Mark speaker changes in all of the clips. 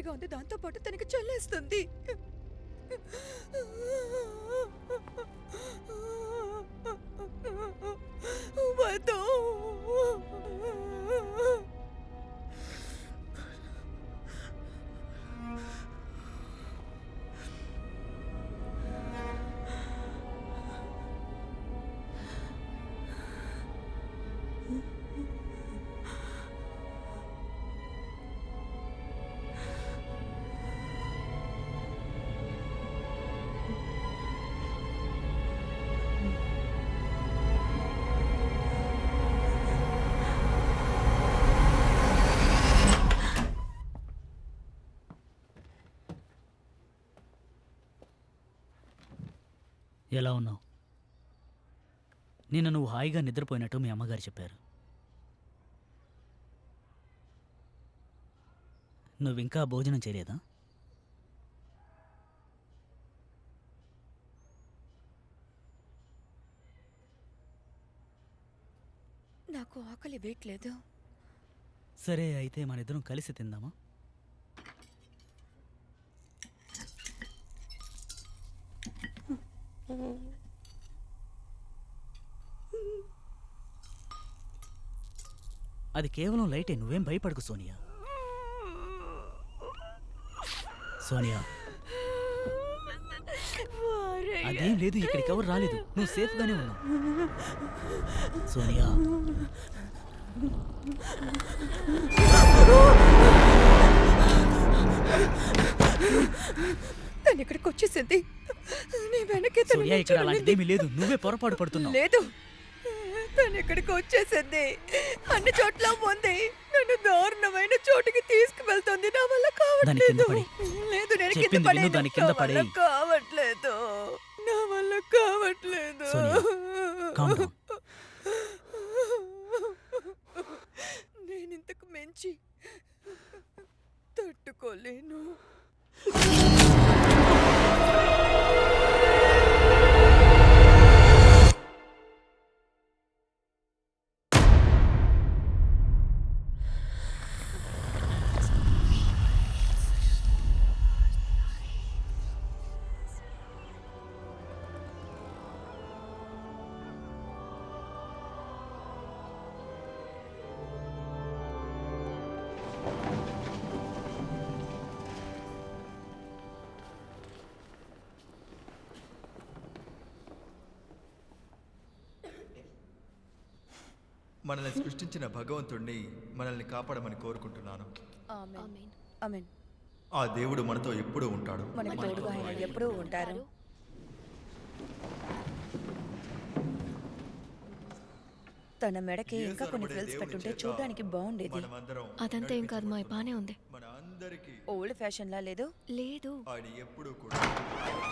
Speaker 1: చల్లగా ఉంది, దాంతో పాటు తనకి చల్లేస్తుంది. వద్దు.
Speaker 2: ఎలా ఉన్నావు? నిన్న నువ్వు హాయిగా నిద్రపోయినట్టు మీ అమ్మగారు చెప్పారు. నువ్వింకా భోజనం చేయలేదా?
Speaker 1: నాకు ఆకలి వేయట్లేదు.
Speaker 2: సరే, అయితే మనిద్దరం కలిసి తిందామా? అది కేవలం లైటే, నువ్వేం భయపడకు సోనియా. సోనియా, అదేం లేదు, ఇక్కడికి ఎవరు రాలేదు, నువ్వు సేఫ్గానే ఉన్నావు. సోనియా,
Speaker 1: తను ఇక్కడికి వచ్చేసింది. నీ వెనకే
Speaker 2: సోనియా, ఇక్కడ అలాంటిదేమీ లేదు, నువ్వే పొరపాటు పడుతున్నావు.
Speaker 1: లేదు, తను ఇక్కడికి వచ్చేసింది. అన్ని చోట్ల ఉంది. నన్ను దారుణమైన చోటుకి తీసుకువెళ్తుంది. నా వల్ల కావట్లేదు. లేదు, నేను కింద కావట్లేదు. నా వల్ల కావట్లేదు. నేను ఇంతకు మించి తట్టుకోలేను.
Speaker 3: మనల్ని సృష్టించిన భగవంతుడిని మనల్ని కాపాడమని కోరుకుంటున్నాను. ఆ దేవుడు మనతో ఎప్పుడూ ఉంటాడు.
Speaker 1: మనకు తోడుగా ఆయన ఎప్పుడూ ఉంటారు. తన మెడకి ఇంకా కొన్ని ఫ్రిల్స్ పెట్టుంటే చూడడానికి బాగుండేది.
Speaker 4: అదంతా ఏం కాదు, మా బానే ఉంది.
Speaker 1: ఓల్డ్ ఫ్యాషన్ లా లేదు.
Speaker 4: లేదు,
Speaker 3: ఆయన ఎప్పుడూ కూడా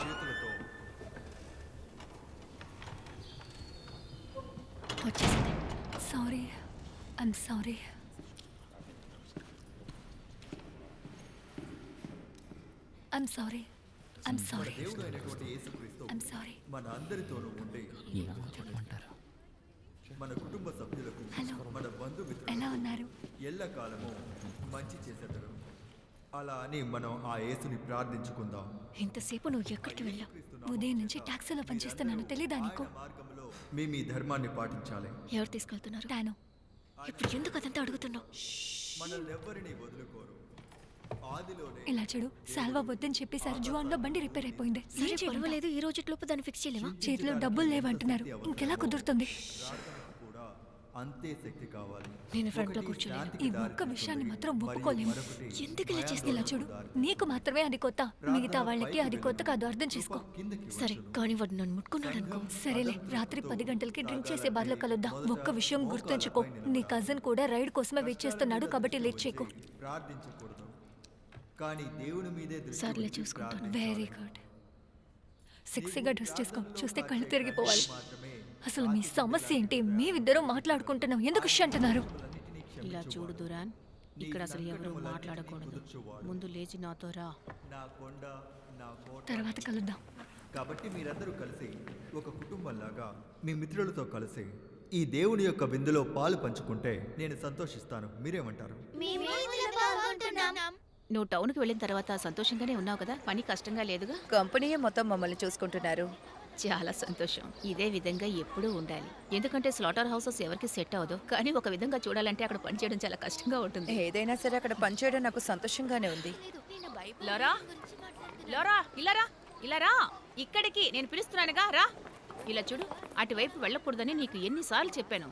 Speaker 3: చేతులతో
Speaker 4: వచ్చేసింది. Sorry, I'm sorry. I'm sorry, I'm sorry, I'm sorry.
Speaker 3: మన అందరితోనూ ఉండి మన కుటుంబ సభ్యులకు, మన బంధుమిత్రులకు
Speaker 4: ఎలా ఉన్నారు?
Speaker 3: ఎల్లకాలము మంచి చేసేటరు. అలా అని మనం ఆ యేసుని ప్రార్థించుకుందాం.
Speaker 4: ఇంతసేపు నువ్వు ఎక్కడికి వెళ్ళావు? ఉదయం నుంచి టాక్సీలో పనిచేస్తున్నాను, తెలీదా నీకు?
Speaker 3: మార్గంలో మీ ధర్మాన్ని పాటించాలి.
Speaker 4: ఎవరు తీసుకెళ్తున్నారు? తాను. ఇప్పుడు ఎందుకు అదంతా అడుగుతున్నావు?
Speaker 3: మనల్ని ఎవ్వరిని వదులుకోరు. ఆదిలోనే
Speaker 4: ఇలా చూడు, సాల్వా వద్దని చెప్పేసారు. జువాన్ లో బండి రిపేర్ అయిపోయింది. సరే పర్వాలేదు, ఈ రోజులోపు దాన్ని ఫిక్స్ చేయలేవా? చేతిలో డబ్బులు లేవంటున్నారు, ఇంకెలా కుదురుతుంది?
Speaker 3: అంతే శక్తి కావాలి.
Speaker 4: నేను ఫ్రంట్ లో కూర్చోలేను. ఈ ఒక్క విషయాన్ని మాత్రం ఒప్పుకోలేము. ఎందుకు ఇలా చేస్తే? ఇలా చూడు, నీకు మాత్రమే అది కొత్త, మిగతా వాళ్ళకి అది కొత్త కాదు, అర్థం చేసుకో. సరే, కానీ వాడు నన్ను ముట్టుకున్నాడు అనుకో. సరేలే, రాత్రి 10 గంటలకి డ్రింక్ చేసే బార్లో కలుద్దాం. ఒక్క విషయం గుర్తుంచుకో, నీ కజిన్ కూడా రైడ్ కోసమే వెయిట్ చేస్తున్నాడు, కాబట్టి లేట్ చేయకు.
Speaker 3: ప్రార్థించకూడదు, కానీ దేవుని మీదే దృష్టి
Speaker 4: సర్లే, చూసుకుంటాను. Very good. సెక్సీగా డ్రెస్ చేసుకో, చూస్తే కళ్ళు తిరిగిపోవాలి. అసలు మీ సమస్య ఏంటి? మేమిద్దరం మాట్లాడుకుంటున్నాం, ఎందుకు అంటున్నారు?
Speaker 5: ఇలా చూడు దురాన్, ఇక్కడ అసలు ఎవరు మాట్లాడకూడదు. ముందు లేచి నాతో రా,
Speaker 4: తర్వాత కలుద్దాం.
Speaker 3: కాబట్టి మీరందరూ కలిసి ఒక కుటుంబంలాగా మీ మిత్రులతో కలిసి ఈ దేవుని యొక్క విందులో పాలు పంచుకుంటే నేను సంతోషిస్తాను. మీరేమంటారు?
Speaker 5: నువ్వు టౌన్కి వెళ్ళిన తర్వాత సంతోషంగానే ఉన్నావు కదా? పని కష్టంగా లేదుగా?
Speaker 1: కంపెనీయే మొత్తం మమ్మల్ని చూసుకుంటున్నారు.
Speaker 5: చాలా సంతోషం. ఇదే విధంగా ఎప్పుడూ ఉండాలి. ఎందుకంటే స్లాటర్ హౌసెస్ ఎవరికి సెట్ అవ్వదు. కానీ ఒక విధంగా చూడాలంటే అక్కడ పనిచేయడం చాలా కష్టంగా ఉంటుంది.
Speaker 1: ఏదైనా సరే అక్కడ పనిచేయడం నాకు సంతోషంగానే ఉంది.
Speaker 5: లోరా, లోరా, ఇలారా, ఇలారా, ఇక్కడికి నేను పిలుస్తున్నానుగా, రా. ఇలా చూడు, అటువైపు వెళ్ళకూడదని నీకు ఎన్నిసార్లు చెప్పాను?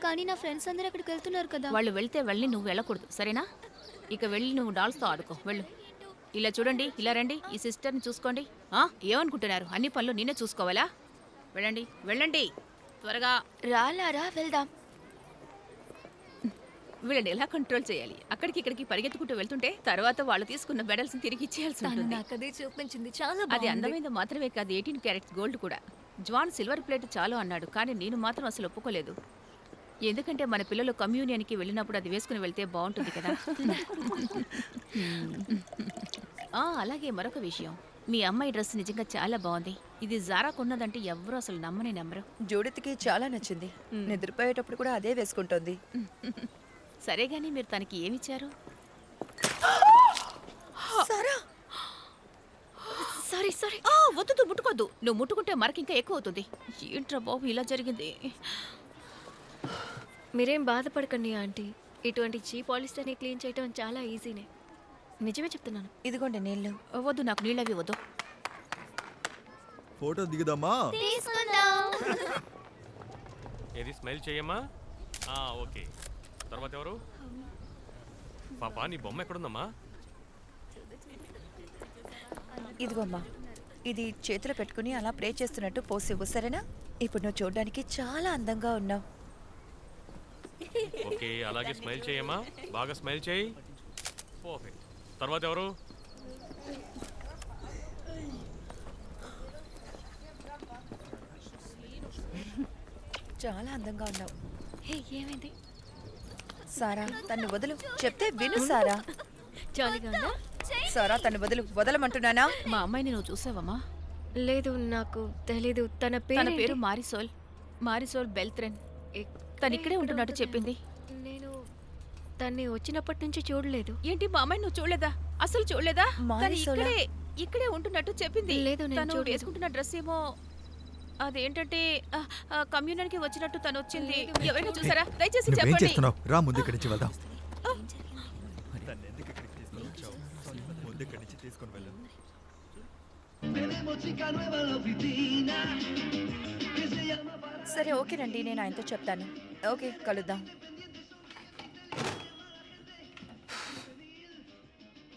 Speaker 4: కానీ నా ఫ్రెండ్స్ అందరూ అక్కడికి వెళ్తున్నారు కదా.
Speaker 5: వాళ్ళు వెళ్తే వెళ్ళి నువ్వు వెళ్ళకూడదు, సరేనా? ఇక వెళ్ళి నువ్వు డాల్స్తో ఆడుకో, వెళ్ళు. ఇలా చూడండి, ఇలా రండి, ఈ సిస్టర్ని చూసుకోండి. ఏమనుకుంటున్నారు? అన్ని పనులు నేనే చూసుకోవాలా? వెళ్ళండి, వెళ్ళండి, త్వరగా
Speaker 4: రాలారా వెళ్దాం.
Speaker 5: వీళ్ళని ఎలా కంట్రోల్ చేయాలి? అక్కడికి ఇక్కడికి పరిగెత్తుకుంటూ వెళ్తుంటే తర్వాత వాళ్ళు తీసుకున్న మెడల్స్ తిరిగి ఇచ్చేయాల్సి
Speaker 4: తను
Speaker 5: ఉంటుంది.
Speaker 4: నాకు అదే చూపించింది, చాలా
Speaker 5: అది
Speaker 4: బాగుంది.
Speaker 5: అందమైంది మాత్రమే కాదు, 18 క్యారెట్స్ గోల్డ్ కూడా. జాన్ సిల్వర్ ప్లేట్ చాలు అన్నాడు, కానీ నేను మాత్రం అసలు ఒప్పుకోలేదు. ఎందుకంటే మన పిల్లలు కమ్యూనియన్కి వెళ్ళినప్పుడు అది వేసుకుని వెళ్తే బాగుంటుంది కదా. అలాగే మరొక విషయం, మీ అమ్మాయి డ్రెస్ నిజంగా చాలా బాగుంది. ఇది జారా కొన్నదంటే ఎవరు అసలు నమ్మరు.
Speaker 1: జూడిత్కి చాలా నచ్చింది. నిద్రపోయేటప్పుడు కూడా అదే వేసుకుంటోంది.
Speaker 5: సరే గానీ మీరు తనకి ఏమిచ్చారు?
Speaker 1: సారా,
Speaker 4: సారీ సారీ.
Speaker 5: వద్దు, ముట్టుకోద్దు. నువ్వు ముట్టుకుంటే మరక ఇంకా ఎక్కువ అవుతుంది. ఏంట్రా బాబు ఇలా జరిగింది?
Speaker 4: మీరేం బాధపడకండి ఆంటీ, ఇటువంటి చీప్ పాలిస్టర్ని క్లీన్ చేయడం చాలా ఈజీనే. నిజమే చెప్తున్నాను.
Speaker 1: ఇదిగోండి నీళ్ళు.
Speaker 5: వద్దు, నాకు నీళ్ళవి వద్దు.
Speaker 3: ఫోటో దిగుదామా?
Speaker 6: ఏది స్మైల్ చేయమ్మా. ఓకే. తర్వాత ఎవరు? పాపా, నీ బొమ్మ ఎక్కడుందమ్మా?
Speaker 1: ఇదిగోమ్మా, ఇది చేతిలో పెట్టుకుని అలా ప్రే చేస్తున్నట్టు పోసి ఇవ్వు, సరేనా? ఇప్పుడు నువ్వు చూడడానికి చాలా అందంగా ఉన్నావు.
Speaker 6: ఓకే, అలాగే స్మైల్ చేయమ్మా. బాగా స్మైల్ చేయి. పర్ఫెక్ట్. తర్వాత ఎవరు?
Speaker 1: చాలా అందంగా ఉన్నావు.
Speaker 4: హే, ఏమైంది?
Speaker 1: సారా, తన్ని వదులు. చెప్తే విను సారా.
Speaker 4: జాలీగా ఉందా?
Speaker 1: సారా, తన్ని వదలమంటున్నానా?
Speaker 5: మా అమ్మాయిని నువ్వు చూసావమ్మా?
Speaker 4: లేదు, నాకు తెలీదు. తన
Speaker 5: తన పేరు
Speaker 4: ఏంటి?
Speaker 5: మారిసోల్ బెల్త్రెన్. తను ఇక్కడే ఉంటున్నట్టు చెప్పింది.
Speaker 4: నేను తన్ని వచ్చినప్పటి నుంచి చూడలేదు.
Speaker 5: ఏంటి, మా అమ్మాయి నువ్వు చూడలేదా? అసలు చూడలేదా? తను
Speaker 1: మారిసోలా?
Speaker 5: ఇక్కడే ఉంటున్నట్టు చెప్పింది.
Speaker 4: లేదు, నేను
Speaker 5: తను
Speaker 4: చూడలేదు.
Speaker 5: వేసుకుంటున్న డ్రెస్ ఏమో అదేంటంటే కమ్యూనిటీకి వచ్చినట్టు తను వచ్చింది. ఎవరైనా చూసారా? దయచేసి
Speaker 3: నువ్వేం
Speaker 5: చెప్పండి.
Speaker 3: చేస్తున్నావు? రా, ముందు ఇక్కడి నుంచి వెళ్దాం. తన్ని ఎందుకు ఇక్కడికి తీసుకొని వచ్చావు? ముందు ఇక్కడి నుంచి తీసుకొని వెళ్ళు.
Speaker 1: సరే, ఓకేనండి, నేను ఆయనతో చెప్తాను. ఓకే, కలుద్దాం.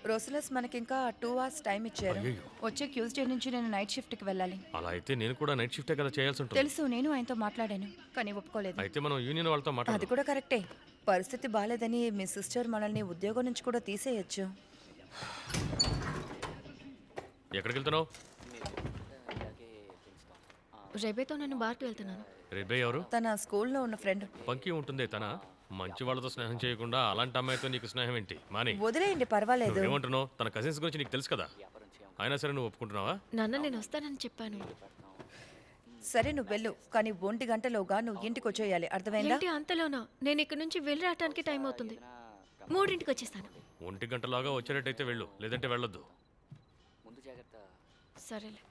Speaker 1: రోసిలస్ మనకింకా 2 hours టైం ఇచ్చారు.
Speaker 6: అయ్యయ్యో.
Speaker 1: వచ్చే ట్యూస్డే నుంచి నేను నైట్ షిఫ్ట్కి వెళ్ళాలి.
Speaker 6: అలా అయితే నేను కూడా నైట్ షిఫ్టే కదా చేయాల్సి ఉంటుంది.
Speaker 1: తెలుసు, నేను ఆయనతో మాట్లాడాను, కానీ ఒప్పుకోలేదు.
Speaker 6: అయితే మనం యూనియన్ వాళ్ళతో
Speaker 1: అది
Speaker 6: మాట్లాడదాం.
Speaker 1: కూడా కరెక్టే. పరిస్థితి బాలేదని మీ సిస్టర్ మనల్ని ఉద్యోగం నుంచి కూడా తీసేయచ్చు.
Speaker 6: ఎక్కడికి వెళ్తున్నావు?
Speaker 4: రెబేతో నేను బార్కి వెళ్తున్నాను.
Speaker 6: రెబ్బే ఎవరు?
Speaker 1: తన స్కూల్లో ఉన్న ఫ్రెండ్.
Speaker 6: పంకి ఉంటుందే తన. మంచి వాళ్ళతో స్నేహం చేయకుండా అలాంటి అమ్మాయితో నీకు స్నేహం ఏంటి? మాని,
Speaker 1: వదిలేయండి, పర్వాలేదు.
Speaker 6: ఏమంటున్నావు? తన కజిన్స్ గురించి నీకు తెలుసు కదా. అయినా సరే నువ్వు ఒప్పుకుంటున్నావా?
Speaker 4: నాన్న, నేను వస్తానని చెప్పాను.
Speaker 1: సరే, నువ్వు వెళ్ళు, కానీ 1 గంటలోగా నువ్వు ఇంటికి వచ్చేయాలి, అర్థమైందా?
Speaker 4: ఏంటి అంతలోనా? నేను ఇక్కడ నుంచి వెళ్ళి రావడానికి టైం అవుతుంది. 3ంటికి వచ్చేస్తాను.
Speaker 6: 1 గంటలాగా వచ్చేటట్టయితే వెళ్ళు, లేదంటే వెళ్ళొద్దు.
Speaker 4: సరేలే.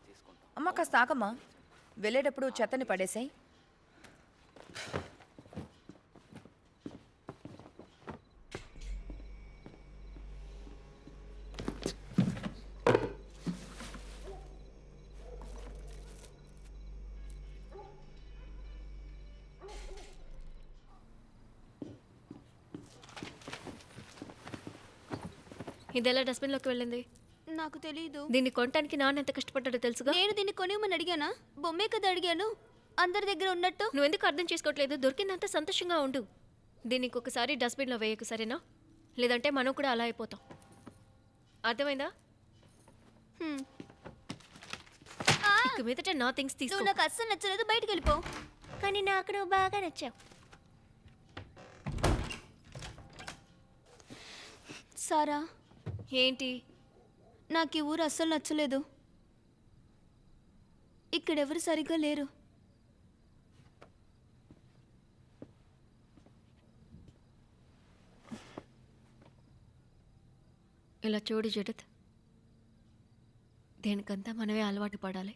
Speaker 1: అమ్మ, కాస్త ఆగమ్మా. వెళ్ళేటప్పుడు చెత్తని పడేసాయి.
Speaker 4: ఇది ఎలా డస్ట్బిన్లోకి వెళ్ళింది?
Speaker 7: నాకు తెలీదు.
Speaker 4: దీన్ని కొనడానికి నాన్న ఎంత కష్టపడ్డాడో తెలుసుగా.
Speaker 7: నేను దీన్ని కొనివ్వమని అడిగానా? బొమ్మే కదా అడిగాను, అందరి దగ్గర ఉన్నట్టు.
Speaker 4: నువ్వు ఎందుకు అర్థం చేసుకోవట్లేదు? దొరికిందంతా సంతోషంగా ఉండు. దీన్ని ఇంకొకసారి డస్ట్బిన్లో వేయకు, సరేనా? లేదంటే మనం కూడా అలా అయిపోతాం. అర్థమైందా?
Speaker 7: హ్మ్.
Speaker 4: ఇక మీదట నా థింగ్స్ తీసుకో.
Speaker 7: నువ్వు నాకు అస్సలు నచ్చలేదు, బయటికి వెళ్ళిపో.
Speaker 4: కానీ నాకు నువ్వు బాగా నచ్చావు.
Speaker 7: సారా,
Speaker 4: ఏంటి?
Speaker 7: నాకు ఈ ఊరు అస్సలు నచ్చలేదు. ఇక్కడెవరు సరిగ్గా లేరు.
Speaker 8: ఇలా చూడు జుడిత్, దేనికంతా మనమే అలవాటు పడాలి.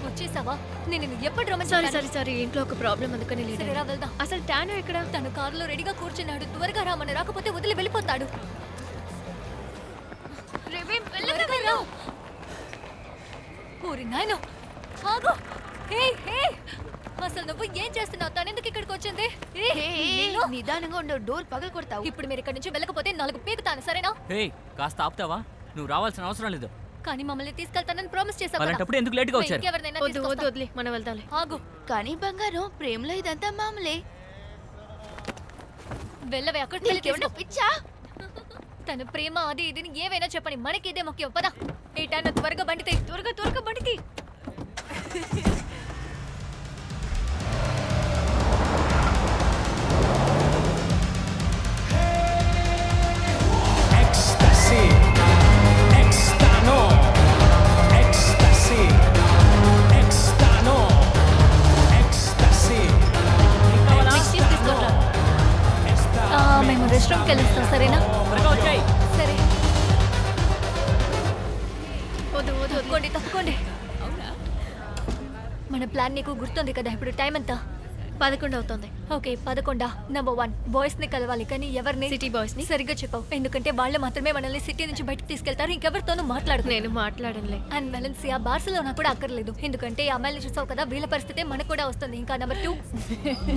Speaker 4: వచ్చేసావా? నేను నిన్ను ఎప్పుడు రమ్మని
Speaker 8: సారీ
Speaker 4: చెప్పాను?
Speaker 8: సారీ సారీ ఇంట్లో ఒక ప్రాబ్లం అందుకని లేదు.
Speaker 4: సరేరా వెళ్దాం.
Speaker 8: అసలు టానో ఎక్కడ?
Speaker 4: తను కారులో రెడీగా కూర్చున్నాడు. త్వరగా రామని, రాకపోతే వదిలి వెళ్ళిపోతాడు. త్వరగా రా. ఓరి నాయనో, ఆగు. అసలు నువ్వు ఏం చేస్తున్నావు? తనెందుకు ఇక్కడికి వచ్చింది? నిన్ను?
Speaker 7: నిదానంగా ఉండు, డోర్ పగలు కొడతావు.
Speaker 4: ఇప్పుడు మీరు ఇక్కడి నుంచి వెళ్ళకపోతే 4 పీకుతాను, సరేనా?
Speaker 2: హే, కాస్త ఆపుతావా? నువ్వు రావాల్సిన అవసరం లేదు.
Speaker 4: కానీ మమ్మల్ని తీసుకెళ్తానని ప్రామిస్ చేసావు కదా.
Speaker 2: అలాంటప్పుడు ఎందుకు లేట్గా వచ్చారు?
Speaker 4: ఇంకెవరినైనా
Speaker 8: వద్దు వద్దు
Speaker 4: తీసుకొస్తా.
Speaker 8: వదిలే, మనం వెళ్దాంలే.
Speaker 4: ఆగు.
Speaker 7: కానీ బంగారం, ప్రేమలో ఇదంతా మామూలే.
Speaker 4: వెళ్ళవే, అక్కడ
Speaker 7: నీకేమన్నా పిచ్చా?
Speaker 4: తన ప్రేమ అది ఇదిని ఏవైనా చెప్పని, మనకి ఇదే ముఖ్యం. పద. ఏటాను త్వరగా బండితే.
Speaker 8: త్వరగా త్వరగా బండికి.
Speaker 9: Ecstasy, extano, ecstasy, extano, ecstasy.
Speaker 4: మేము రెస్టారెంట్కి వెళ్ళొస్తాం, సరేనా?
Speaker 2: త్వరగా వచ్చాయి.
Speaker 4: సరే.
Speaker 8: వద్దు వద్దు వద్దు.
Speaker 4: తప్పుకోండి, తప్పుకోండి. మన ప్లాన్ నీకు గుర్తుంది కదా? ఇప్పుడు టైం ఎంత?
Speaker 8: 11 అవుతుంది.
Speaker 4: ఓకే, 11. నంబర్ 1, బాయ్స్ ని కలవాలి. కానీ ఎవరిని?
Speaker 8: సిటీ బాయ్స్ ని.
Speaker 4: సరిగ్గా చెప్పావు, ఎందుకంటే వాళ్ళు మాత్రమే మనల్ని సిటీ నుంచి బయటకు తీసుకెళ్తారు. ఇంకెవరితోనూ మాట్లాడదు.
Speaker 8: నేను మాట్లాడనులే.
Speaker 4: అండ్ వెలెన్సియా, బార్సిలోనా కూడా అక్కర్లేదు, ఎందుకంటే ఈ అమ్మాయిని చూసావు కదా, వీళ్ళ పరిస్థితే మనకు కూడా వస్తుంది. ఇంకా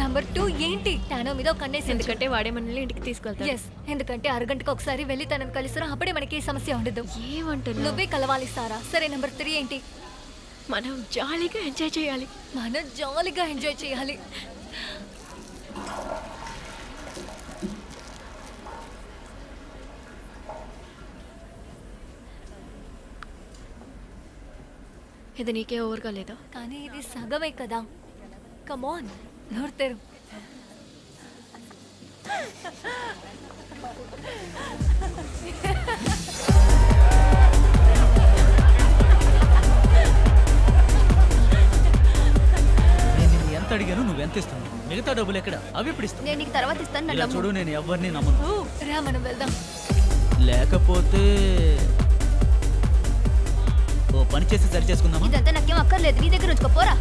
Speaker 4: నంబర్ 2 ఏంటి? టానో మీద కన్నేసి.
Speaker 8: ఎందుకంటే వాడే మనల్ని ఇంటికి తీసుకెళ్తాడు.
Speaker 4: ఎస్, ఎందుకంటే అరగంటకు ఒకసారి వెళ్ళి తనని కలిసినా అప్పుడే మనకి ఏ సమస్య ఉండదు.
Speaker 8: ఏమంటున్నావు?
Speaker 4: నువ్వే కలవాలి సారా. సరే, నంబర్ 3 ఏంటి?
Speaker 8: మనం జాలీగా ఎంజాయ్ చేయాలి.
Speaker 4: మనం జాలీగా ఎంజాయ్ చేయాలి.
Speaker 8: ఇది నీకే ఓవర్గా లేదా?
Speaker 4: కానీ ఇది సగమే కదా. కమాన్, నోరు తెరు.
Speaker 2: నేను నిన్ను ఎంత అడిగాను, నువ్వు ఎంత ఇస్తున్నావు? మిగతా డబ్బులు ఎక్కడ? అవి ఎప్పుడు ఇస్తావు?
Speaker 7: నేను నీకు తర్వాత ఇస్తాను.
Speaker 2: ఇలా చూడు, నేను ఎవరిని నమ్మను.
Speaker 4: రా, మనం వెళ్దాం.
Speaker 2: లేకపోతే ఓ పని చేసి సరి చేసుకుందామా?
Speaker 7: ఇదంతా నాకేం అక్కర్లేదు, నీ దగ్గర ఉంచుకోపోరా.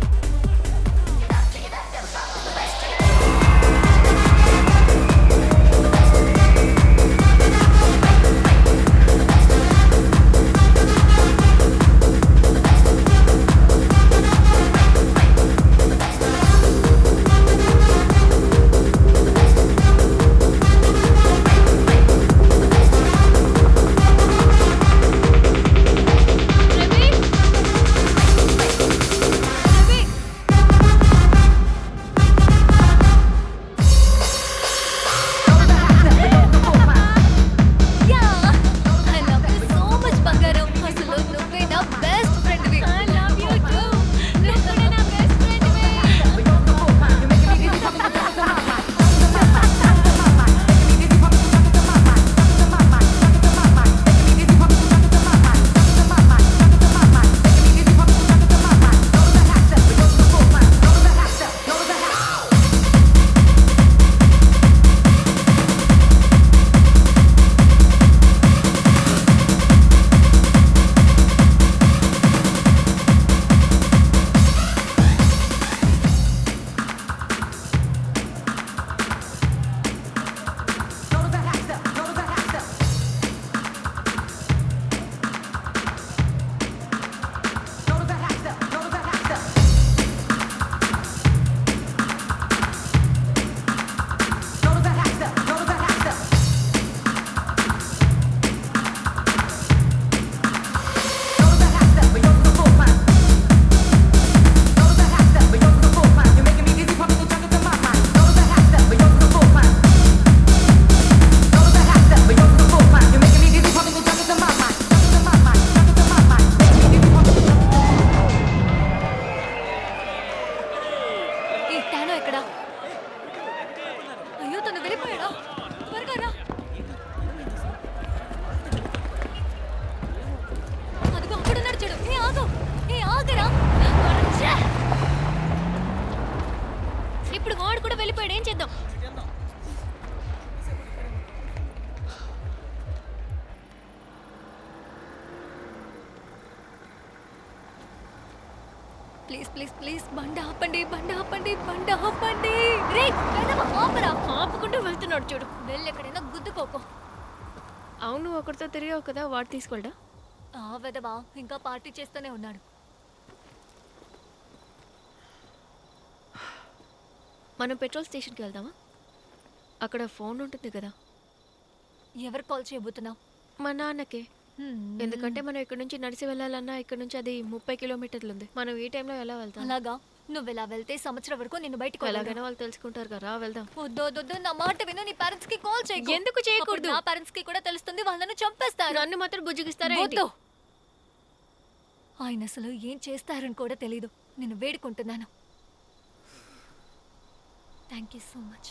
Speaker 8: ఇప్పుడు వాడు కూడా వెళ్ళిపోయాడు, ఏం చేద్దాం?
Speaker 4: ప్లీజ్ ప్లీజ్ ప్లీజ్ బండి ఆపండి, బండి ఆపండి, బండి ఆపండి. రే ఆపరా.
Speaker 8: ఆపుకుంటూ వెళ్తున్నాడు చూడు.
Speaker 4: వెళ్ళి ఎక్కడైనా గుద్దుకోకో.
Speaker 8: అవును, ఒకరితో తిరిగావు కదా, వాడు తీసుకెళ్ళడా?
Speaker 4: ఆ వెదవా ఇంకా పార్టీ చేస్తూనే ఉన్నాడు.
Speaker 8: మనం పెట్రోల్ స్టేషన్కి వెళ్దామా? అక్కడ ఫోన్ ఉంటుంది కదా.
Speaker 4: ఎవరు కాల్ చేయబోతున్నావు?
Speaker 8: మా నాన్నకే. ఎందుకంటే మనం ఇక్కడ నుంచి నడిచి వెళ్ళాలన్నా ఇక్కడ నుంచి అది 30 కిలోమీటర్లు ఉంది. మనం ఈ టైంలో ఎలా వెళ్తాం?
Speaker 4: అలాగా, నువ్వు ఇలా వెళ్తే సంవత్సరం వరకు నేను బయటకు
Speaker 8: ఎలాగైనా వాళ్ళు తెలుసుకుంటారు కదా, వెళ్దాం.
Speaker 4: వద్దు నా మాట విను. నీ పేరెంట్స్ కి కాల్ చేయకు.
Speaker 8: ఎందుకు చేయకూడదు?
Speaker 4: నా పేరెంట్స్ కి కూడా తెలుస్తుంది, వాళ్ళను చంపేస్తారు.
Speaker 8: నన్ను మాత్రం బుజ్జగిస్తారా?
Speaker 4: వద్దు. ఆయన అసలు ఏం చేస్తారని కూడా తెలీదు. నేను వేడుకుంటున్నాను. Thank you so much.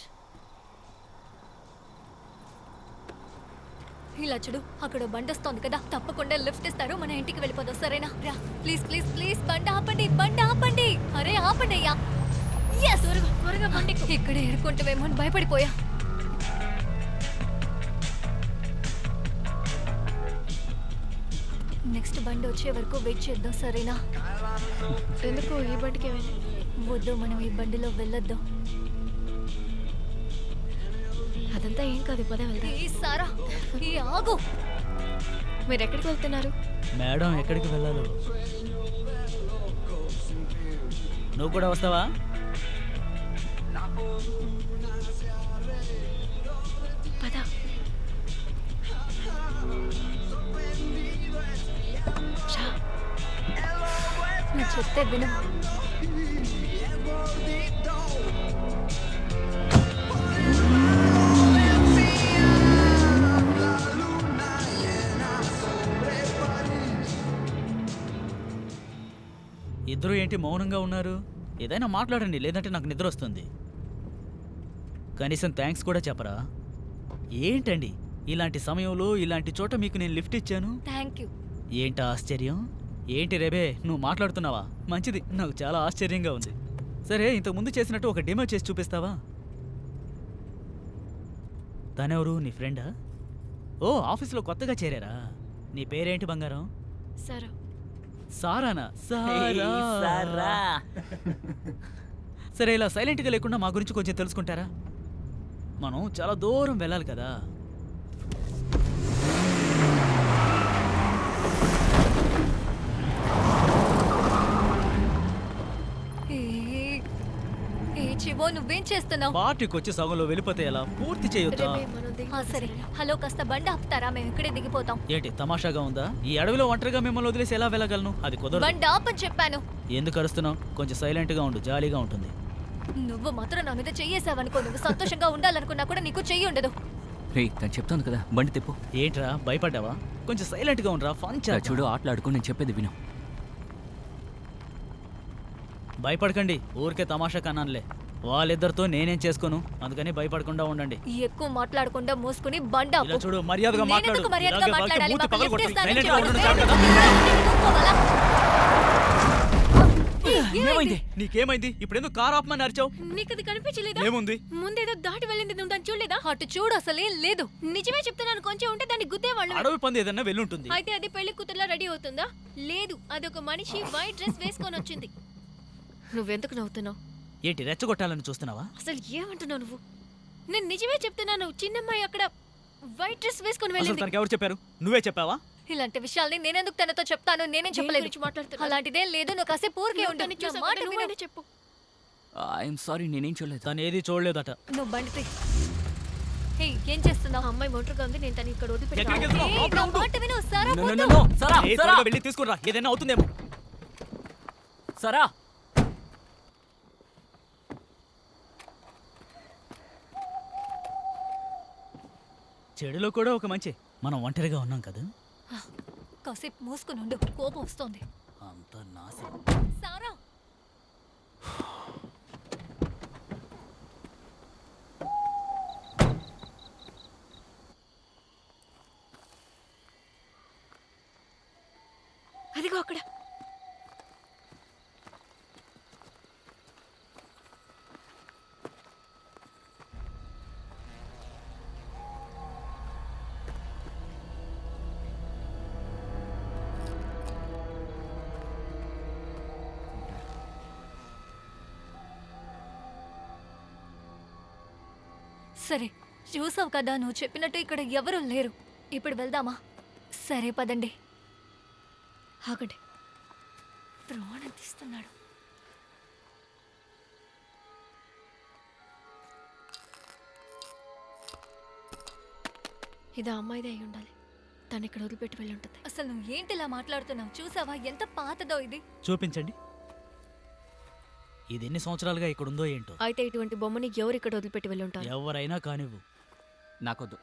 Speaker 4: ఇలా చూడు, అక్కడ బండి వస్తోంది కదా, తప్పకుండా లిఫ్ట్ ఇస్తారు, మన ఇంటికి వెళ్ళిపోదాం, సరేనా? రా ప్లీజ్ ప్లీజ్ ప్లీజ్, బండి ఆపండి, బండి ఆపండి. అరే ఆపండి అయ్యా. ఎస్, త్వరగా త్వరగా బండి. ఇక్కడే ఎరుకుంటావేమో అని భయపడిపోయా. నెక్స్ట్ బండి వచ్చే వరకు వెయిట్ చేద్దాం, సరేనా?
Speaker 8: ఎందుకు ఈ బండికి ఏమైంది?
Speaker 4: వద్దు, మనం ఈ బండిలో వెళ్ళొద్దాం.
Speaker 8: అదంతా ఏం కాదు, పద వెళ్దాం.
Speaker 4: ఏ సారా, ఈ ఆగు.
Speaker 8: మీరు ఎక్కడికి వెళ్తున్నారు?
Speaker 2: మేడం ఎక్కడికి వెళ్ళాలి? నువ్వు కూడా వస్తావా?
Speaker 8: పద.
Speaker 4: నువ్వు చెప్తే విను.
Speaker 2: ఇద్దరు ఏంటి మౌనంగా ఉన్నారు? ఏదైనా మాట్లాడండి, లేదంటే నాకు నిద్ర వస్తుంది. కనీసం థ్యాంక్స్ కూడా చెప్పరా? ఏంటండి ఇలాంటి సమయంలో ఇలాంటి చోట మీకు నేను లిఫ్ట్ ఇచ్చాను?
Speaker 4: Thank you.
Speaker 2: ఏంటా ఆశ్చర్యం? ఏంటి రేబే, నువ్వు మాట్లాడుతున్నావా? మంచిది, నాకు చాలా ఆశ్చర్యంగా ఉంది. సరే, ఇంతకుముందు చేసినట్టు ఒక డెమో చేసి చూపిస్తావా? తనెవరు, నీ ఫ్రెండా? ఓ, ఆఫీస్లో కొత్తగా చేరారా? నీ పేరేంటి బంగారం?
Speaker 8: సరే.
Speaker 2: సారానా? సారా. సరే, ఇలా సైలెంట్గా లేకుండా మా గురించి కొంచెం తెలుసుకుంటారా? మనం చాలా దూరం వెళ్ళాలి కదా.
Speaker 4: చివో, నువ్వేం చేస్తున్నావు?
Speaker 2: పార్టీకి వచ్చి సగంలో వెళ్ళిపోతే ఎలా? పూర్తి చేయొద్దా?
Speaker 4: సరే, హలో, కాస్త బండి ఆపుతారా? మేము ఇక్కడే దిగిపోతాం.
Speaker 2: ఏంటి తమాషాగా ఉందా? ఈ అడవిలో ఒంటరిగా మిమ్మల్ని వదిలేసి ఎలా వెళ్ళగలను? అది కుదరదు.
Speaker 4: బండి ఆపని చెప్పాను.
Speaker 2: ఎందుకు అరుస్తున్నావు? కొంచెం సైలెంట్ గా ఉండు, జాలీగా ఉంటుంది.
Speaker 4: నువ్వు మాత్రం నా మీద చెయ్యేసావనుకో, నువ్వు సంతోషంగా ఉండాలనుకున్నా కూడా నీకు చెయ్యి ఉండదు.
Speaker 10: తను చెప్తాను కదా, బండి తిప్పు.
Speaker 2: ఏంట్రా భయపడ్డావా? కొంచెం సైలెంట్ గా ఉండరా, ఫన్ చేద్దాం.
Speaker 10: చూడు, ఆటలాడుకో, నేను చెప్పేది విను.
Speaker 2: భయపడకండి, ఊరికే తమాషా కన్నానులే. వాళ్ళిద్దరితో నేనేం చేసుకోను, అందుకని భయపడకుండా ఉండండి.
Speaker 4: ఎక్కువ మాట్లాడకుండా మూసుకుని బండి ఆపు.
Speaker 2: ఇలా చూడు, మర్యాదగా మాట్లాడు.
Speaker 4: నేనెందుకు మర్యాదగా
Speaker 2: ఇలాగే వాళ్ళకి
Speaker 4: మాట్లాడాలి?
Speaker 2: మూతి
Speaker 4: మాకు
Speaker 2: పగలగొట్టు.
Speaker 4: లిఫ్ట్ ఇస్తానని
Speaker 2: సైలెంట్గా
Speaker 4: చెప్పాడు.
Speaker 2: ఉండడం చాలు కదా?
Speaker 4: ఊరుకోవాలా?
Speaker 2: ఏమైంది? నీకేమైంది? ఇప్పుడెందుకు కార్ ఆపమని అరిచావు?
Speaker 8: నీకు అది కనిపించలేదా?
Speaker 2: ఏముంది?
Speaker 8: ముందేదో దాటి వెళ్ళింది, నువ్వు దాన్ని చూడలేదా?
Speaker 4: అటు చూడు, అసలేం లేదు.
Speaker 8: నిజమే చెప్తున్నాను, కొంచెం ఉంటే దాన్ని గుద్దేవాళ్ళు.
Speaker 2: అడవి పంది ఏదన్నా వెళ్ళుంటుంది.
Speaker 8: అయితే అది పెళ్లి కూతుర్లా రెడీ అవుతుందా? లేదు, అదొక మనిషి వైట్ డ్రెస్ వేసుకొని వచ్చింది. నువ్వెందుకు నవ్వుతున్నావు?
Speaker 2: ఏంటి రెచ్చగొట్టాలని చూస్తున్నావా?
Speaker 8: అసలు ఏమంటున్నావు నువ్వు? నేను నిజమే చెప్తున్నాను, చిన్నమ్మాయి అక్కడ వైట్ డ్రెస్ వేసుకొని
Speaker 2: అసలు
Speaker 8: వెళ్ళింది.
Speaker 2: తనకి ఎవరు చెప్పారు? నువ్వే చెప్పావా?
Speaker 4: ఇలాంటి విషయాల్ని నేనెందుకు తనతో చెప్తాను? నేనేం చెప్పలేదు.
Speaker 8: గురించి మాట్లాడుతున్నావు?
Speaker 4: అలాంటిదేం లేదు, నువ్వు కాసేపు ఊరికే ఉండు.
Speaker 8: దాన్ని చూసావు
Speaker 4: నా మాట
Speaker 8: కదా,
Speaker 4: విను.
Speaker 8: నువ్వైనా చెప్పు.
Speaker 10: ఐఎమ్ సారీ, నేనేం చూడలేదు.
Speaker 2: తను ఏది చూడలేదట.
Speaker 4: నువ్వు బండి తీ. హే, ఏం చేస్తున్నావు?
Speaker 8: ఆ అమ్మాయి ఒంటరిగా ఉంది, నేను తను ఇక్కడ వదిలిపెట్టి
Speaker 2: ఎక్కడికి
Speaker 8: రాను.
Speaker 2: వెళ్తున్నావు?
Speaker 4: ఏయ్, నా మాట విను. సారా,
Speaker 10: No, no,
Speaker 4: వద్దు.
Speaker 10: no, no. సరా,
Speaker 2: ఏ,
Speaker 10: సరా,
Speaker 2: త్వరగా వెళ్ళి తీసుకురా, ఏదైనా అవుతుందేమో.
Speaker 10: సరా.
Speaker 2: చెడులో కూడా ఒక మంచి. మనం ఒంటరిగా ఉన్నాం కదా.
Speaker 4: కాసేపు మూసుకుని ఉండు, కోపం వస్తోంది.
Speaker 2: అంత నాశనం.
Speaker 4: సారా,
Speaker 8: అదిగో అక్కడ.
Speaker 4: సరే, చూసావు కదా, నువ్వు చెప్పినట్టు ఇక్కడ ఎవరూ లేరు. ఇప్పుడు వెళ్దామా? సరే పదండి. ఆగండి, ప్రాణం తీస్తున్నాడు.
Speaker 8: ఇది ఆ అమ్మాయిదే అయి ఉండాలి. తను ఇక్కడ వదిలిపెట్టి వెళ్ళి ఉంటుంది.
Speaker 4: అసలు నువ్వు ఏంటి ఇలా మాట్లాడుతున్నావు? చూసావా ఎంత పాతదో ఇది.
Speaker 2: చూపించండి. ఇది ఎన్ని సంవత్సరాలుగా ఇక్కడ ఉందో ఏంటో.
Speaker 8: అయితే ఇటువంటి బొమ్మని ఎవరు ఇక్కడ వదిలిపెట్టి వెళ్ళి ఉంటారు?
Speaker 2: ఎవరైనా కానివ్వు.
Speaker 10: నాకొద్దు.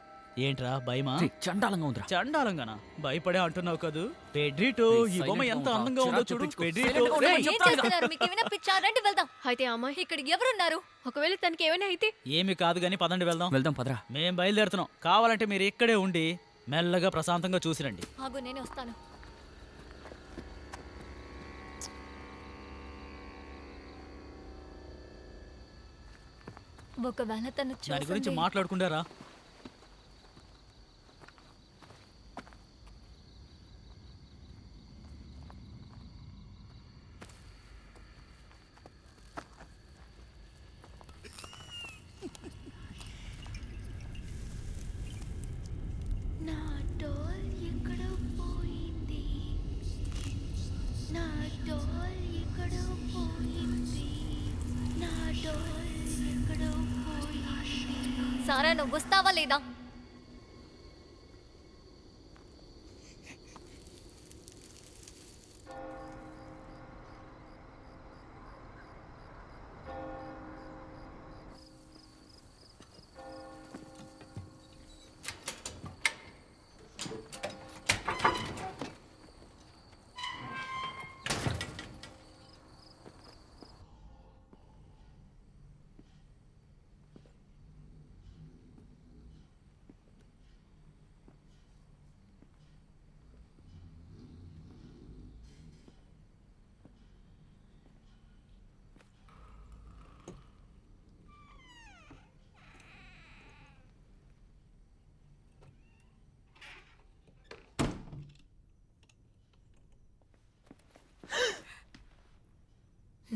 Speaker 2: ఏంట్రా భయమా?
Speaker 10: ఛీ, చండాలంగా ఉందిరా.
Speaker 2: చండాలంగానా? భయపడే అంటున్నావు కదూ. పెడ్రిటో, ఈ బొమ్మ ఎంత అందంగా ఉందో చూడు. పెడ్రిటో,
Speaker 4: ఏం చేస్తున్నారు? మీకు ఏమైనా పిచ్చా? రండి వెళ్దాం.
Speaker 8: అయితే ఆ అమ్మాయి
Speaker 4: ఇక్కడ ఎవరున్నారు?
Speaker 8: ఒకవేళ తనకి ఏమైనా అయితే?
Speaker 2: ఏమి కాదు గాని పదండి వెళ్దాం.
Speaker 10: వెళ్దాం పదరా.
Speaker 2: మేం బయలుదేరుతున్నాం. కావాలంటే మీరు ఇక్కడే ఉండి మెల్లగా ప్రశాంతంగా చూసిరండి.
Speaker 4: ఆగు, నేనే వస్తాను. ఒకవేళ తను
Speaker 2: దాని గురించి
Speaker 4: చూసింది.
Speaker 2: మాట్లాడుకుంటారా?
Speaker 4: నా డోల్ ఎక్కడ పోయింది? నా డోల్ ఎక్కడ పోయింది? నా డోల్ ఎక్కడ పోయింది? సారా, నువ్వు వస్తావా లేదా?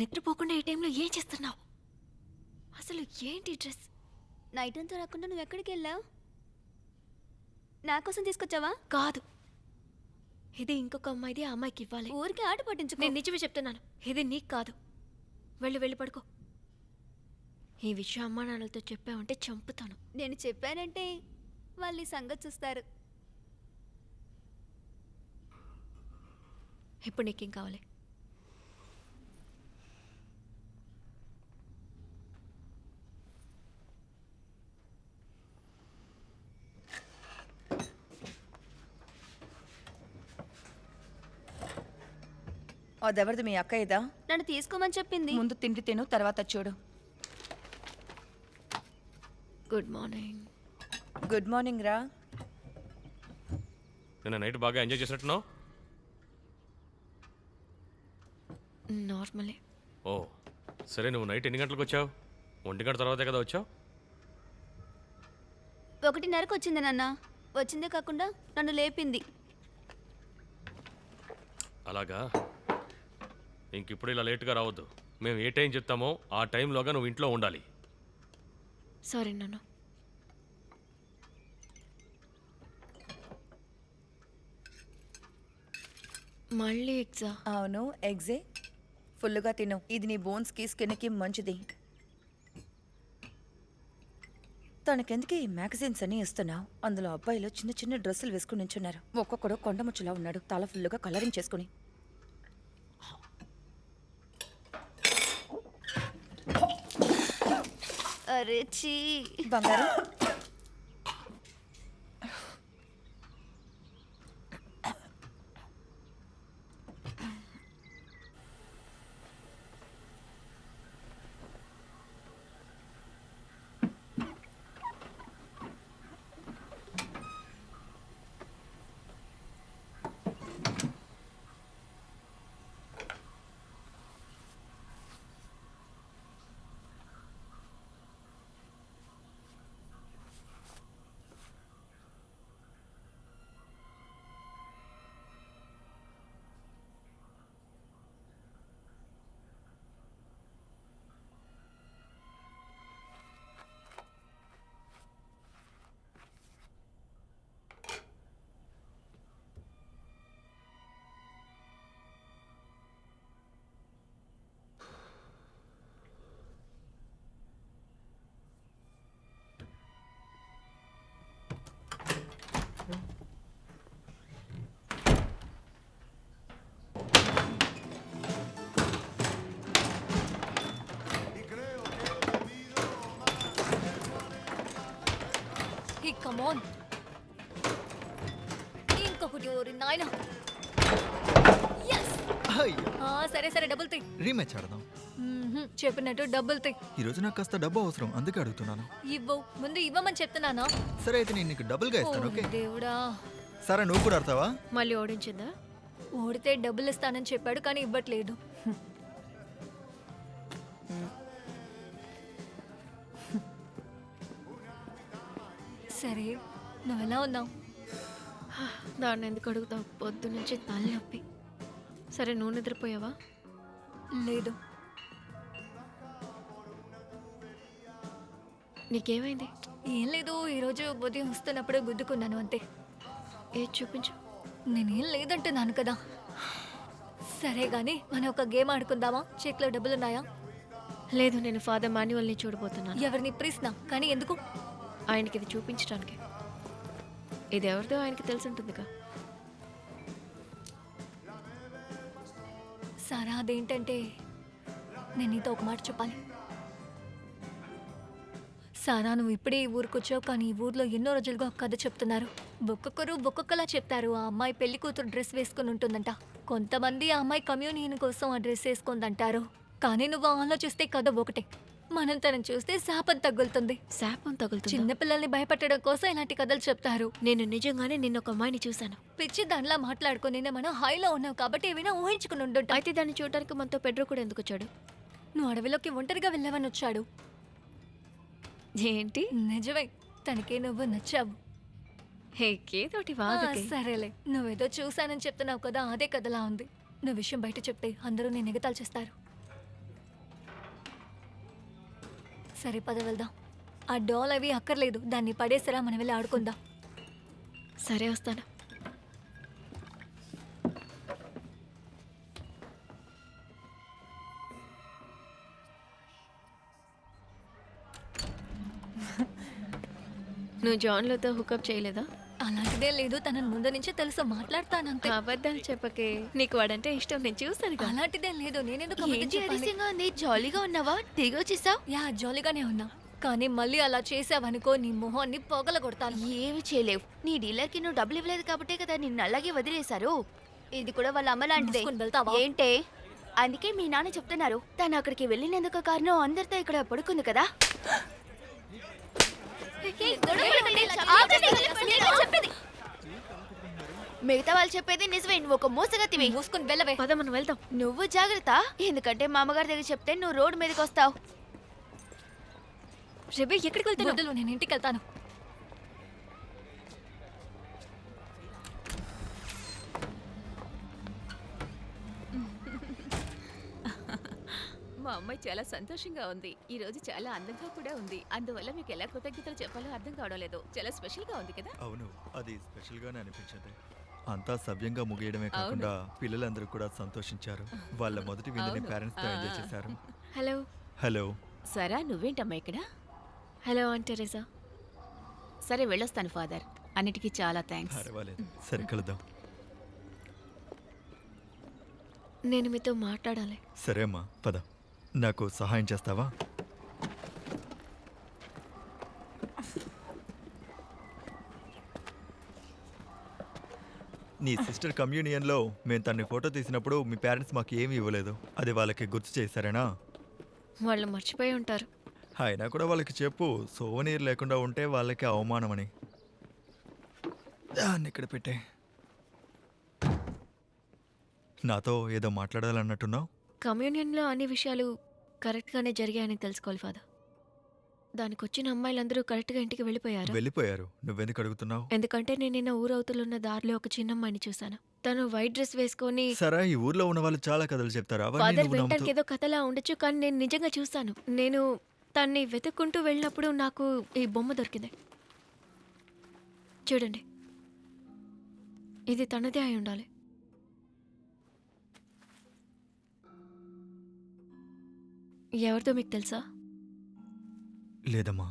Speaker 8: నిద్రపోకుండా ఈ టైంలో ఏం చేస్తున్నావు? అసలు ఏంటి డ్రెస్?
Speaker 7: నైట్ అంతా రాకుండా నువ్వు ఎక్కడికి వెళ్ళావు? నా కోసం తీసుకొచ్చావా?
Speaker 8: కాదు, ఇది ఇంకొక అమ్మాయిది. ఆ అమ్మాయికి ఇవ్వాలి.
Speaker 7: ఊరికి ఆట పట్టించుకో.
Speaker 8: నేను నిజమే చెప్తున్నాను, ఇది నీకు కాదు. వెళ్ళి పడుకో. ఈ విషయం అమ్మా నాన్నలతో చెప్పావంటే చంపుతాను.
Speaker 7: నేను చెప్పానంటే వాళ్ళు ఈ సంగతి చూస్తారు.
Speaker 8: ఇప్పుడు నీకేం కావాలి?
Speaker 1: అదెవరిది? మీ అక్క ఇదా?
Speaker 7: నన్ను తీసుకోమని చెప్పింది.
Speaker 1: ముందు తిండి తిను, తర్వాత చూడు.
Speaker 8: Good morning.
Speaker 1: గుడ్ మార్నింగ్ రా.
Speaker 6: నిన్న నైట్ బాగా ఎంజాయ్ చేసినట్టున్నావు.
Speaker 8: నార్మలే.
Speaker 6: ఓ సరే, నువ్వు నైట్ ఎన్ని గంటలకు వచ్చావు? 1 గంట తర్వాతే కదా వచ్చావు.
Speaker 7: 1:30కి వచ్చింది నాన్న. వచ్చిందే కాకుండా నన్ను లేపింది.
Speaker 6: అలాగా, ఇంకిప్పుడు ఇలా లేట్గా రావద్దు. మేము ఏ టైం చెప్తామో ఆ టైంలోగా నువ్వు ఇంట్లో ఉండాలి.
Speaker 8: సారీ నాన్న. మళ్ళీ ఎగ్జా?
Speaker 1: అవును, ఎగ్జే. ఫుల్గా తిను. ఇది నీ బోన్స్కి, స్కిన్కి మంచిది. తనకెందుకు ఈ మ్యాగజైన్స్ అన్ని ఇస్తున్నావు? అందులో అబ్బాయిలు చిన్న చిన్న డ్రెస్సులు వేసుకుని నించున్నారు. ఒక్కొక్కడు కొండముచ్చులా ఉన్నాడు, తల ఫుల్లుగా కలరింగ్ చేసుకుని.
Speaker 7: అరే చీ.
Speaker 1: బంగారు,
Speaker 4: హే కమ్ ఆన్. ఇంకొకటి ఓరి నాయనా. yes సరే సరే డబుల్ తీ.
Speaker 3: రీమ్యాచ్ ఆడదాం.
Speaker 4: చెప్పినట్టు డబుల్ తీ.
Speaker 3: ఈ రోజు నాకు కాస్త డబ్బు అవసరం, అందుకే అడుగుతున్నాను.
Speaker 4: ఇవ్వు, ముందు ఇవ్వమని చెప్తున్నానా.
Speaker 3: సరే అయితే నేను నీకు డబుల్గా ఇస్తాను. ఓకే
Speaker 4: దేవుడా.
Speaker 3: సరే నువ్వు కూడా ఆడతావా?
Speaker 8: మళ్ళీ ఓడించిందా?
Speaker 4: ఓడితే డబ్బులు ఇస్తానని చెప్పాడు కానీ ఇవ్వట్లేదు. సరే నువ్వెలా ఉన్నావు?
Speaker 8: దాన్ని ఎందుకు అడుగుతావు? పొద్దు నుంచి తలనొప్పి. సరే నువ్వు నిద్రపోయావా?
Speaker 4: లేదు.
Speaker 8: నీకేమైంది?
Speaker 4: ఏం లేదు, ఈరోజు ఉదయం వస్తున్నప్పుడు గుద్దుకున్నాను అంతే.
Speaker 8: ఏది చూపించు.
Speaker 4: నేనేం లేదంటున్నాను కదా. సరే గాని మనం ఒక గేమ్ ఆడుకుందామా? చేతిలో డబ్బులున్నాయా?
Speaker 8: లేదు, నేను ఫాదర్ మాన్యువల్ని చూడబోతున్నాను.
Speaker 4: ఎవరిని ప్రీస్నా? కానీ ఎందుకు?
Speaker 8: ఆయనకి ఇది చూపించడానికి. ఇది ఎవరిదో ఆయనకి తెలిసి ఉంటుందిగా.
Speaker 4: సారా, అదేంటంటే నేను నీతో ఒక మాట చెప్పాలి. సారా, నువ్వు ఇప్పుడే ఈ ఊరికి వచ్చావు, కానీ ఈ ఊర్లో ఎన్నో రోజులుగా ఒక కథ చెప్తున్నారు. ఒక్కొక్కరు ఒక్కొక్కలా చెప్తారు. ఆ అమ్మాయి పెళ్లి కూతురు డ్రెస్ వేసుకుని ఉంటుందంట. కొంతమంది ఆ అమ్మాయి కమ్యూనియన్ కోసం ఆ డ్రెస్ వేసుకుందంటారు. కానీ నువ్వు ఆలోచిస్తే కథ ఒకటే. మనం తనని చూస్తే శాపం తగులుతుంది.
Speaker 8: శాపం తగులుతుంది?
Speaker 4: చిన్నపిల్లల్ని భయపెట్టడం కోసం ఇలాంటి కథలు చెప్తారు.
Speaker 8: నేను నిజంగానే నిన్న ఒక అమ్మాయిని చూశాను.
Speaker 4: పిచ్చి దానిలా మాట్లాడుకో. నిన్న మనం హైలో ఉన్నావు కాబట్టి ఏమైనా ఊహించుకుని ఉండుంటా.
Speaker 8: అయితే దాన్ని చూడడానికి మనతో పెడ్రో కూడా ఎందుకు వచ్చాడు?
Speaker 4: నువ్వు అడవిలోకి ఒంటరిగా వెళ్ళావని వచ్చాడు.
Speaker 8: ఏంటి?
Speaker 4: నిజమే, తనకే నువ్వు నచ్చావు.
Speaker 8: ఏదోటి వాదకే.
Speaker 4: సరేలే, నువ్వేదో చూశానని చెప్తున్నావు కదా, అదే కథలా ఉంది. నువ్వు విషయం బయట చెప్తే అందరూ నేను ఎగతాలు చేస్తారు. సరే పద వెళ్దాం. ఆ డాల్ అవి అక్కర్లేదు, దాన్ని పడేసరా, మనం వెళ్ళి ఆడుకుందాం.
Speaker 8: సరే వస్తాను. నువ్వు జాన్లతో హుకప్ చేయలేదా?
Speaker 4: అలాంటిదే లేదు, తనని ముందు నుంచే తెలుసు, మాట్లాడతానంతే.
Speaker 8: అబద్ధాలు చెప్పకే, నీకు వాడంటే ఇష్టం, నేను చూసాను.
Speaker 4: అలాంటిదే లేదు, నేనెందుకు అబద్ధం చెప్పాలి?
Speaker 8: జాలీగా ఉన్నావా? తిరిగి వచ్చేసావు?
Speaker 4: యా, జాలీగానే ఉన్నా, కానీ మళ్ళీ అలా చేసావనుకో నీ మొహాన్ని పొగలగొడతాను.
Speaker 7: ఏమి చేయలేవు. నీ డీలర్కి నువ్వు డబ్బులు ఇవ్వలేదు కాబట్టే కదా నిన్ను అలాగే వదిలేశారు. ఇది కూడా వాళ్ళ అమ్మ లాంటిదే.
Speaker 4: మూసుకొని వెళ్తావా?
Speaker 7: ఏంటే? అందుకే మీ నాన్న చెప్తున్నారు, తను అక్కడికి వెళ్ళినందుకు కారణం అందరితో ఇక్కడ పడుకుంది కదా. మిగతా వాళ్ళు చెప్పేది నిజమే, నువ్వు ఒక మోసగతివి.
Speaker 4: మూసుకొని వెళ్ళవే.
Speaker 8: పద మనం వెళ్దాం.
Speaker 7: నువ్వు జాగ్రత్త, ఎందుకంటే మా అమ్మగారి దగ్గర చెప్తే నువ్వు రోడ్డు మీదకి వస్తావు.
Speaker 8: రెబే, ఎక్కడికి వెళ్తావు?
Speaker 4: వదులు, నేను ఇంటికి వెళ్తాను.
Speaker 5: మా అమ్మాయి చాలా సంతోషంగా ఉంది. ఈ రోజు చాలా అందంగా కూడా ఉంది. అందువల్ల మీకు ఎలా కృతజ్ఞతలు చెప్పాలో అర్థం కావడం లేదు. చాలా స్పెషల్ గా ఉంది కదా.
Speaker 3: అవును, అది స్పెషల్ గానే అనిపించింది. అంతా సవ్యంగా ముగియడమే కాకుండా పిల్లలందరూ కూడా సంతోషించారు. వాళ్ళ మొదటి విందుని పేరెంట్స్ తో ఎంజాయ్ చేశారు.
Speaker 8: హలో.
Speaker 3: హలో.
Speaker 5: సరా, నువ్వేంటమ్మా ఇక్కడ?
Speaker 8: Hello aunty Teresa.
Speaker 5: సరే వెళ్ళొస్తాను ఫాదర్. అన్నిటికీ చాలా థ్యాంక్స్.
Speaker 3: పర్వాలేదు, సరే కలుద్దాం.
Speaker 8: నేను మీతో మాట్లాడాలి.
Speaker 3: సరే అమ్మా, పద. నాకు సహాయం చేస్తావా? నీ సిస్టర్ కమ్యూనియన్లో మేము తన్ని ఫోటో తీసినప్పుడు మీ పేరెంట్స్ మాకు ఏమీ ఇవ్వలేదు. అది వాళ్ళకి గుర్తు చేశారేనా?
Speaker 8: వాళ్ళు మర్చిపోయి ఉంటారు.
Speaker 3: అయినా కూడా వాళ్ళకి చెప్పు, సోవనీర్ లేకుండా ఉంటే వాళ్ళకి అవమానమని. దాన్ని ఇక్కడ పెట్టే. నాతో ఏదో మాట్లాడాలన్నట్టున్నావు.
Speaker 8: కమ్యూనియన్లో అన్ని విషయాలు కరెక్ట్గానే జరిగాయని తెలుసుకోవాలి ఫాదర్. దానికి వచ్చిన అమ్మాయిలందరూ కరెక్ట్గా ఇంటికి
Speaker 3: వెళ్ళిపోయారు. నువ్వెందుకు అడుగుతున్నావు?
Speaker 8: ఎందుకంటే నేను నిన్న ఊరవుతులున్న దారిలో ఒక చిన్న అమ్మాయిని చూశాను. తను వైట్ డ్రెస్ వేసుకొని.
Speaker 3: సరే, ఈ ఊర్లో ఉన్న వాళ్ళు చాలా కథలు చెప్తారు. అవన్నీ
Speaker 8: ఫాదర్
Speaker 3: నువ్వు
Speaker 8: వినటానికి
Speaker 3: నమ్ముతూ-
Speaker 8: ఏదో కథలా ఉండొచ్చు, కానీ నేను నిజంగా చూశాను. నేను తన్ని వెతుక్కుంటూ వెళ్ళినప్పుడు నాకు ఈ బొమ్మ దొరికింది. చూడండి, ఇది తనదే అయి ఉండాలి. ఎవరితో మీకు తెలుసా?
Speaker 3: లేదమ్మా,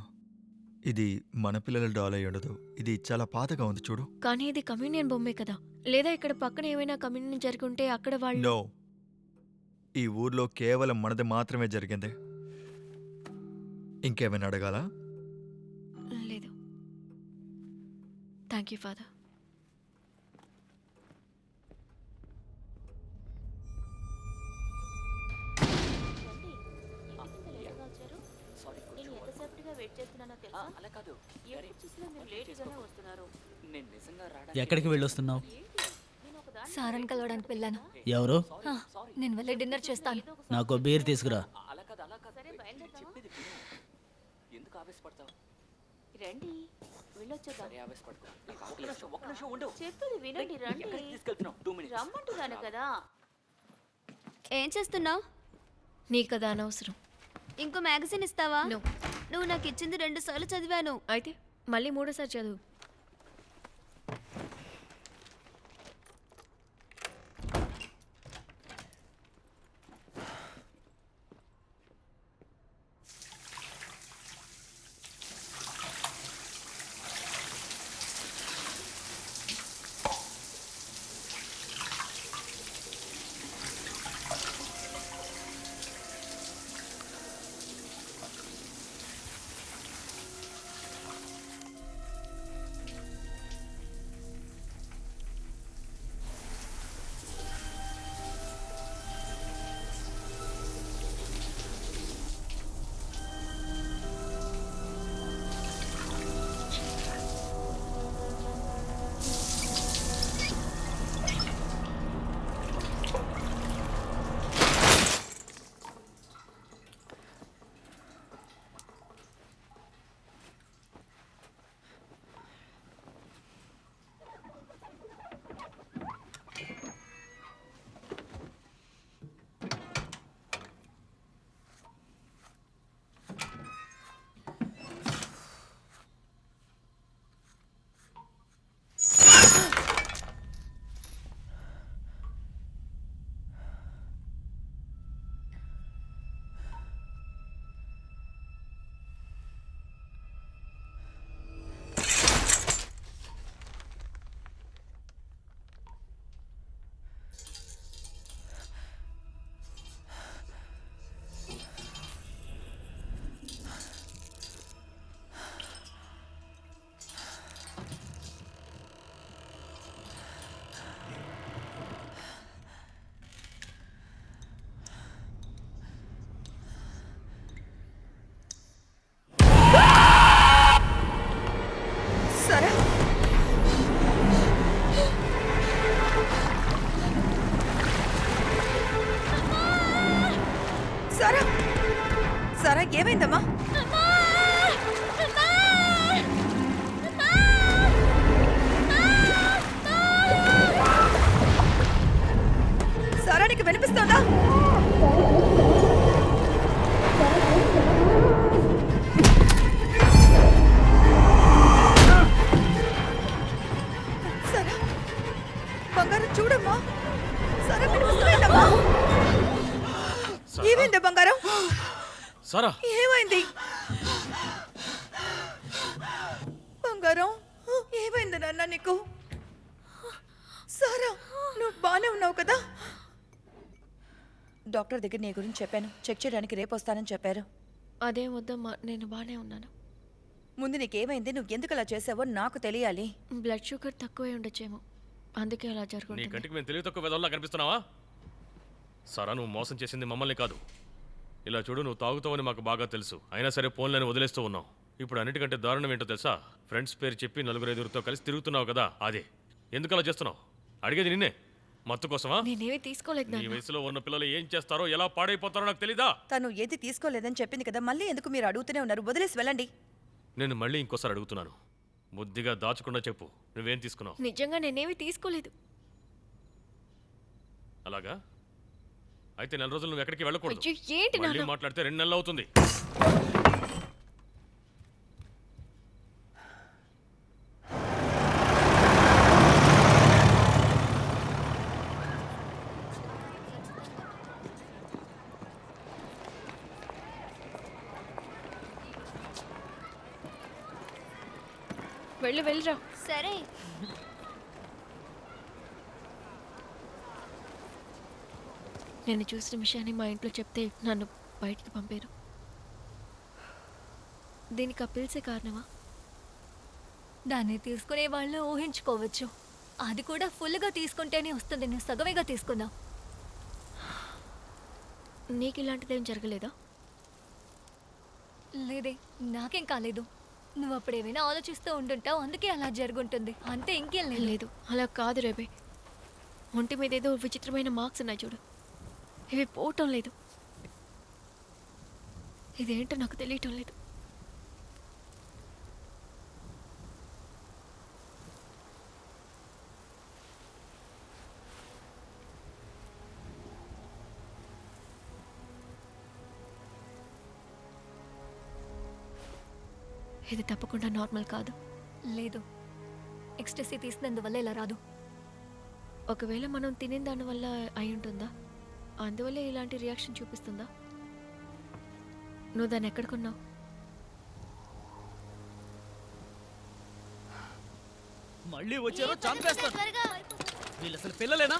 Speaker 3: ఇది మన పిల్లల డాల్ అయి ఉండదు. ఇది చాలా పాతగా ఉంది చూడు.
Speaker 8: కానీ ఇది కమ్యూనియన్ బొమ్మే కదా. లేదా ఇక్కడ పక్కన ఏమైనా కమ్యూనియన్ జరుగుంటే అక్కడ వాళ్ళు.
Speaker 3: నో, ఈ ఊర్లో కేవలం మనది మాత్రమే జరిగింది. ఇంకేమైనా అడగాలా?
Speaker 8: లేదు. Thank you father.
Speaker 10: అలా కాదు నేను నిజంగా
Speaker 2: ఎక్కడికి వెళ్ళొస్తున్నావు?
Speaker 4: సారాన్ని కలవడానికి వెళ్ళాను.
Speaker 2: ఎవరు?
Speaker 4: ఆ, నేను వెళ్ళి డిన్నర్ చేస్తాను.
Speaker 2: నాకు బీర్ తీసుకురా.
Speaker 10: అలా కాదు అలా కాదు చెప్పేది విను. ఎందుకు ఆవేశపడతావు?
Speaker 5: రండి వెళ్ళొచ్చేద్దాం.
Speaker 10: సరే ఆవేశపడతావు. ఒక్క నిమిషం ఉండు.
Speaker 5: చెప్పేది వినండి, రండి.
Speaker 10: ఎక్కడికి తీసుకెళ్తున్నావు? 2 minutes.
Speaker 5: రమ్మంటున్నాను కదా.
Speaker 7: ఏం చేస్తున్నావు?
Speaker 8: నీకు కదా అనవసరం.
Speaker 7: ఇంకో మ్యాగజైన్ ఇస్తావా?
Speaker 8: No.
Speaker 7: నువ్వు నాకు ఇచ్చింది 2 సార్లు చదివాను.
Speaker 8: అయితే మళ్ళీ 3సారి చదువు.
Speaker 1: సరే సరే సరే ఏమైందమ్మా? సరే నీకు వినిపిస్తోందా? సరే బంగారం చూడమ్మా. సరే వినిపిస్తుందమ్మా. ఏమైంది బంగారం?
Speaker 6: సారా
Speaker 1: ఏమైంది బంగారం? ఏమైంది నాన్న నీకు? సారా నువ్వు బానే ఉన్నావు కదా? డాక్టర్ దగ్గర నీ గురించి చెప్పాను. చెక్ చేయడానికి రేపు వస్తానని చెప్పారు.
Speaker 8: అదేం వద్దమ్మా, నేను బాగానే ఉన్నాను.
Speaker 1: ముందు నీకేమైంది, నువ్వు ఎందుకు అలా చేసావో నాకు తెలియాలి.
Speaker 8: బ్లడ్ షుగర్ తక్కువే ఉండొచ్చేమో, అందుకే అలా
Speaker 6: నీ
Speaker 8: జరుగుతుంది.
Speaker 6: కంటికి మేము తెలివి తక్కువ విధంగా కనిపిస్తున్నావా? సారా నువ్వు మోసం చేసింది మమ్మల్ని కాదు. ఇలా చూడు, నువ్వు తాగుతావని మాకు బాగా తెలుసు. అయినా సరే ఫోన్లని వదిలేస్తూ ఉన్నావు. ఇప్పుడు అన్నిటికంటే దారుణం ఏంటో తెలుసా? ఫ్రెండ్స్ పేరు చెప్పి 4-5 కలిసి తిరుగుతున్నావు కదా, అదే. ఎందుకు అలా చేస్తున్నావు? అడిగేది నిన్నే. మత్తు కోసమా?
Speaker 8: నేనేమీ తీసుకోలేదు
Speaker 6: నీ
Speaker 8: నాన్న.
Speaker 6: వయసులో ఉన్న పిల్లలు ఏం చేస్తారో, ఎలా పాడైపోతారో నాకు తెలీదా?
Speaker 1: తను ఏది తీసుకోలేదని చెప్పింది కదా, మళ్ళీ ఎందుకు మీరు అడుగుతూనే ఉన్నారు? వదిలేసి వెళ్ళండి.
Speaker 6: నేను మళ్ళీ ఇంకోసారి అడుగుతున్నాను, బుద్ధిగా దాచకుండా చెప్పు, నువ్వేం తీసుకున్నావు?
Speaker 8: నిజంగా నేనేమీ తీసుకోలేదు.
Speaker 6: అలాగా? అయితే 4 రోజులు నువ్వు ఎక్కడికి వెళ్ళకూడదు.
Speaker 8: అయ్యో, ఏంటి
Speaker 6: మళ్ళీ
Speaker 8: నాన్న?
Speaker 6: మాట్లాడితే 2 నెలలు అవుతుంది.
Speaker 8: వెళ్ళిరా.
Speaker 7: సరే.
Speaker 8: నేను చూసిన విషయాన్ని మా ఇంట్లో చెప్తే నన్ను బయటికి పంపారు. దీనికి ఆ పిలిచే కారణమా?
Speaker 4: దాన్ని తీసుకునే వాళ్ళు ఊహించుకోవచ్చు. అది కూడా ఫుల్గా తీసుకుంటేనే వస్తుంది, నువ్వు సగమేగా తీసుకున్నావు.
Speaker 8: నీకు ఇలాంటిదేం జరగలేదా?
Speaker 4: లేదే, నాకేం కాలేదు. నువ్వు అప్పుడేమైనా ఆలోచిస్తూ ఉండుంటావు, అందుకే అలా జరుగుంటుంది, అంతే, ఇంకేం లేదు.
Speaker 8: లేదు, అలా కాదు రేబే. ఒంటి మీద ఏదో విచిత్రమైన మార్క్స్ ఉన్నాయి చూడు, ఇవి పోవటం లేదు. ఇదేంటో నాకు తెలియటం లేదు. ఇది తప్పకుండా నార్మల్ కాదు.
Speaker 4: లేదు, ఎక్స్టసీ తీసినందువల్ల ఇలా రాదు.
Speaker 8: ఒకవేళ మనం తినే దానివల్ల అయి ఉంటుందా? అందువల్ల ఇలాంటి రియాక్షన్ చూపిస్తుందా? నువ్వు దాన్ని ఎక్కడ కొన్నావు?
Speaker 2: మళ్ళీ వచ్చారో చంపేస్తాను. వీళ్ళు అసలు పిల్లలేనా?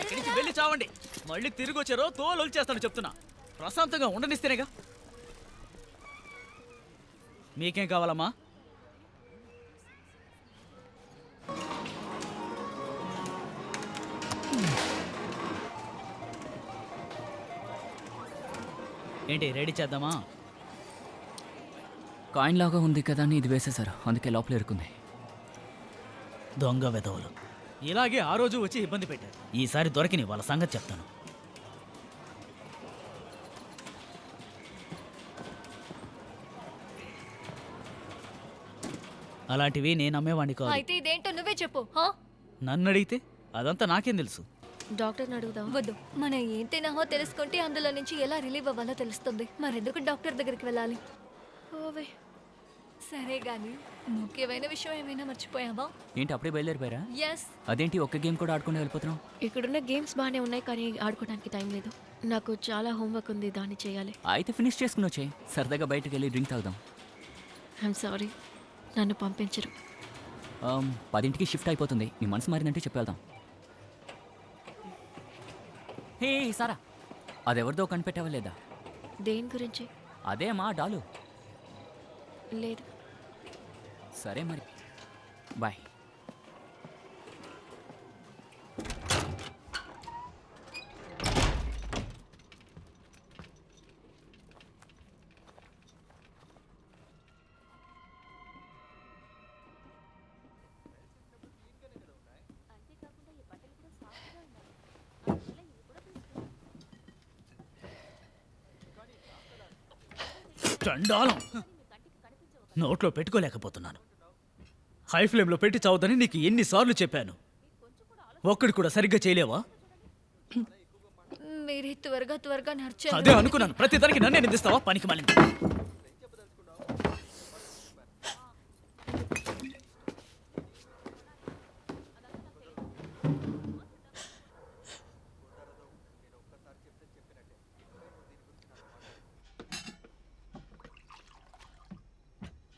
Speaker 2: ఇక్కడి నుంచి వెళ్ళి చావండి. మళ్ళీ తిరిగి వచ్చారో తోలు చేస్తాను చెప్తున్నా. ప్రశాంతంగా ఉండనిస్తేనేగా. మీకేం కావాలమ్మా? ఏంటి రెడీ చేద్దామా?
Speaker 11: కాయిన్ లాగా ఉంది కదా అని ఇది వేసేశారు, అందుకే లోపల ఇరుకుంది.
Speaker 2: దొంగ వెధవలు ఇలాగే ఆ రోజు వచ్చి ఇబ్బంది పెట్టారు. ఈసారి దొరికిని వాళ్ళ సంగతి చెప్తాను. అలాంటివి నేను అమ్మేవాడిని కాదు.
Speaker 4: అయితే ఇదేంటో నువ్వే చెప్పు.
Speaker 2: నన్ను అడిగితే అదంతా నాకేం తెలుసు.
Speaker 8: డాక్టర్ని అడుగుదాం.
Speaker 4: వద్దు, మనం ఏం తినామో తెలుసుకుంటే అందులో నుంచి ఎలా రిలీవ్ అవ్వాలో తెలుస్తుంది. మరెందుకు డాక్టర్ దగ్గరికి వెళ్ళాలి?
Speaker 8: ఓవే.
Speaker 4: సరే గాని ముఖ్యమైన విషయం ఏమైనా మర్చిపోయావా?
Speaker 11: ఏంటి అప్పుడే బయలుదేరిపోయారా?
Speaker 4: ఎస్.
Speaker 11: అదేంటి ఒక్క గేమ్ కూడా ఆడుకుని వెళ్ళిపోతున్నాం?
Speaker 8: ఇక్కడున్న గేమ్స్ బాగానే ఉన్నాయి కానీ ఆడుకోవడానికి టైం లేదు. నాకు చాలా హోంవర్క్ ఉంది, దాన్ని చేయాలి.
Speaker 11: అయితే ఫినిష్ చేసుకుని వచ్చే సరదాగా బయటకు వెళ్ళి డ్రింక్ తాగుదాం.
Speaker 8: ఐఎమ్ సారీ, నన్ను పంపించరు.
Speaker 11: 10ంటికి షిఫ్ట్ అయిపోతుంది. నీ మనసు మారిందంటే చెప్పేద్దాం. హే సారా, అదెవరిదో కనిపెట్టావా లేదా?
Speaker 8: దేని గురించి?
Speaker 11: అదే మా డాలు.
Speaker 8: లేదు.
Speaker 11: సరే మరి, బాయ్.
Speaker 2: చండాలం, నోట్లో పెట్టుకోలేకపోతున్నాను. హై ఫ్లేమ్లో పెట్టి చావద్దని నీకు ఎన్నిసార్లు చెప్పాను? ఒక్కడి కూడా సరిగ్గా చేయలేవా?
Speaker 4: మీరే త్వరగా నడిచారు.
Speaker 2: అదే అనుకున్నాను. ప్రతిదానికి నన్నే నిందిస్తావా? పనికి మాలింది.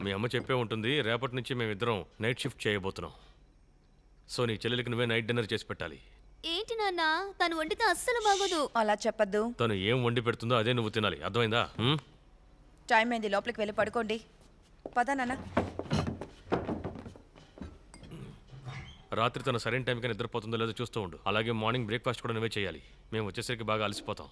Speaker 6: మీ అమ్మ చెప్పే ఉంటుంది, రేపటి నుంచి మేమిద్దరం నైట్ షిఫ్ట్ చేయబోతున్నాం. సో నీ చెల్లెలికి నువ్వే నైట్ డిన్నర్ చేసి పెట్టాలి.
Speaker 7: ఏంటి నాన్న, తను వండితే అస్సలు బాగోదు.
Speaker 1: అలా చెప్పద్దు.
Speaker 6: తను ఏం వండి పెడుతుందో అదే నువ్వు తినాలి, అర్థమైందా?
Speaker 1: టైం అయింది, లోపలికి వెళ్ళి పడుకోండి. పద నాన్న.
Speaker 6: రాత్రి తను సరైన టైంకి నిద్రపోతుందో లేదో చూస్తూ ఉండు. అలాగే మార్నింగ్ బ్రేక్ఫాస్ట్ కూడా నువ్వే చేయాలి. మేము వచ్చేసరికి బాగా అలసిపోతాం.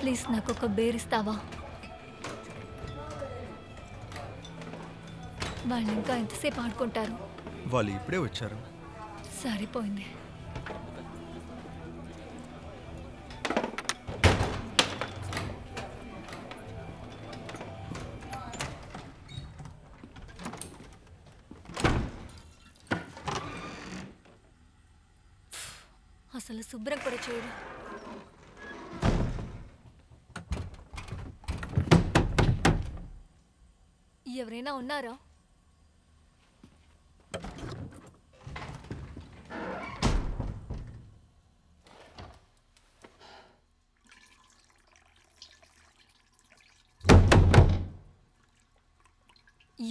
Speaker 4: ప్లీజ్ నాకు ఒక బేర్ ఇస్తావా? వాళ్ళు ఇంకా ఎంతసేపు ఆడుకుంటారు?
Speaker 3: వాళ్ళు ఇప్పుడే వచ్చారు.
Speaker 4: సరిపోయింది. అసలు శుభ్రం కూడా చేయడు. ఎవరైనా ఉన్నారా?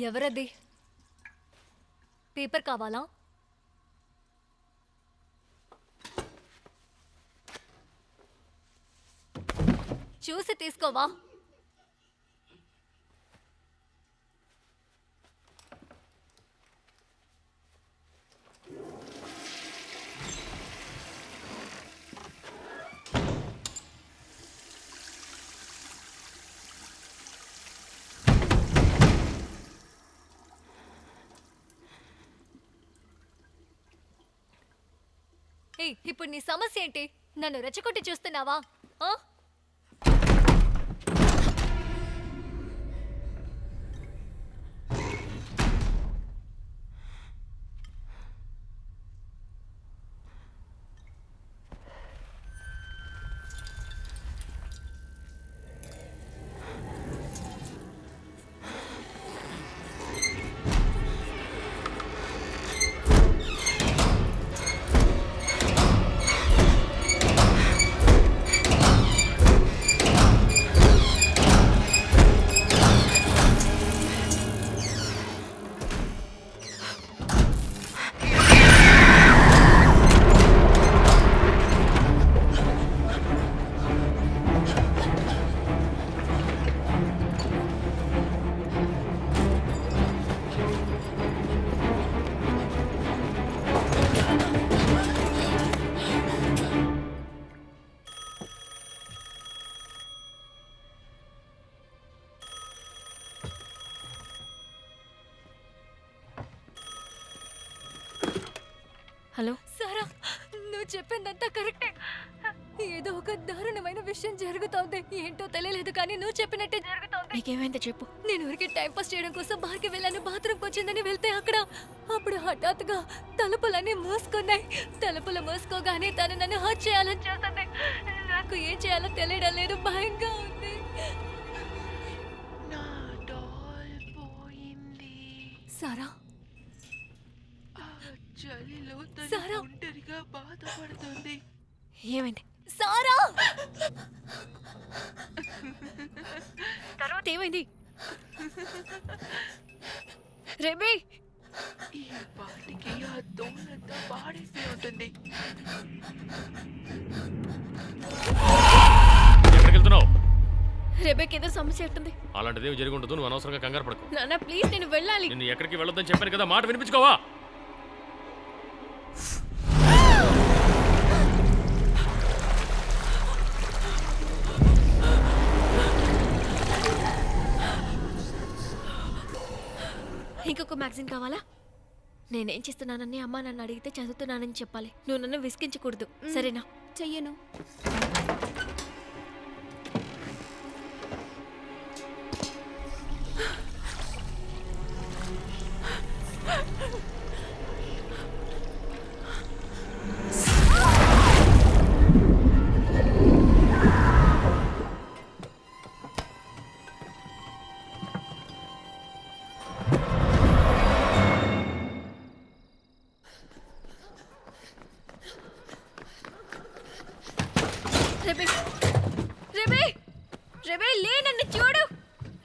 Speaker 4: ఎవరది? పేపర్ కావాలా? చూసి తీసుకోవా? ఇప్పుడు నీ సమస్య ఏంటి? నన్ను రెచ్చగొట్టి చూస్తున్నావా?
Speaker 8: హలో
Speaker 4: సారా, నువ్వు చెప్పిందంతా కరెక్టే. ఏదో ఒక దారుణమైన విషయం జరుగుతోంది. ఏంటో తెలియలేదు కానీ నువ్వు చెప్పినట్టే జరుగుతోంది.
Speaker 8: నీకేమైందో చెప్పు.
Speaker 4: నేను ఊరికి టైం పాస్ చేయడం కోసం బార్కి వెళ్ళాను. బాత్రూమ్కి వచ్చిందని వెళ్తే అప్పుడు హఠాత్తుగా తలుపులన్నీ మూసుకున్నాయి. తలుపులు మూసుకోగానే తను నన్ను హర్ట్ చేయాలని చూస్తుంది. నాకు ఏం చేయాలో తెలియడం లేదు. భయంగా ఉంది. సారా, సారా,
Speaker 1: ఒంటరిగా బాధపడుతుంది.
Speaker 8: ఏమైంది?
Speaker 4: సారా,
Speaker 8: తర్వాత ఏమైంది? రేబీ,
Speaker 1: ఈ పాటికి ఆ దోణంతా పాడేసి ఉంటుంది.
Speaker 6: ఎక్కడికి వెళ్తున్నావు?
Speaker 8: రేబేకి ఏదో సమస్య ఉంటుంది.
Speaker 6: అలాంటిది ఏమి జరిగి ఉండదు. నువ్వు అనవసరంగా కంగారు పడకు.
Speaker 8: నాన్న ప్లీజ్, నేను వెళ్ళాలి.
Speaker 6: నిన్ను ఎక్కడికి వెళ్ళొద్దని చెప్పాను కదా, మాట వినిపించుకోవా?
Speaker 8: ఇంకొక మ్యాగజైన్ కావాలా? నేనేం చేస్తున్నానని అమ్మ నన్ను అడిగితే చదువుతున్నానని చెప్పాలి. నువ్వు నన్ను విసిగించకూడదు, సరేనా?
Speaker 7: చెయ్యను.
Speaker 8: రేబే, రేబే, రేబే, లే, నన్ను చూడు.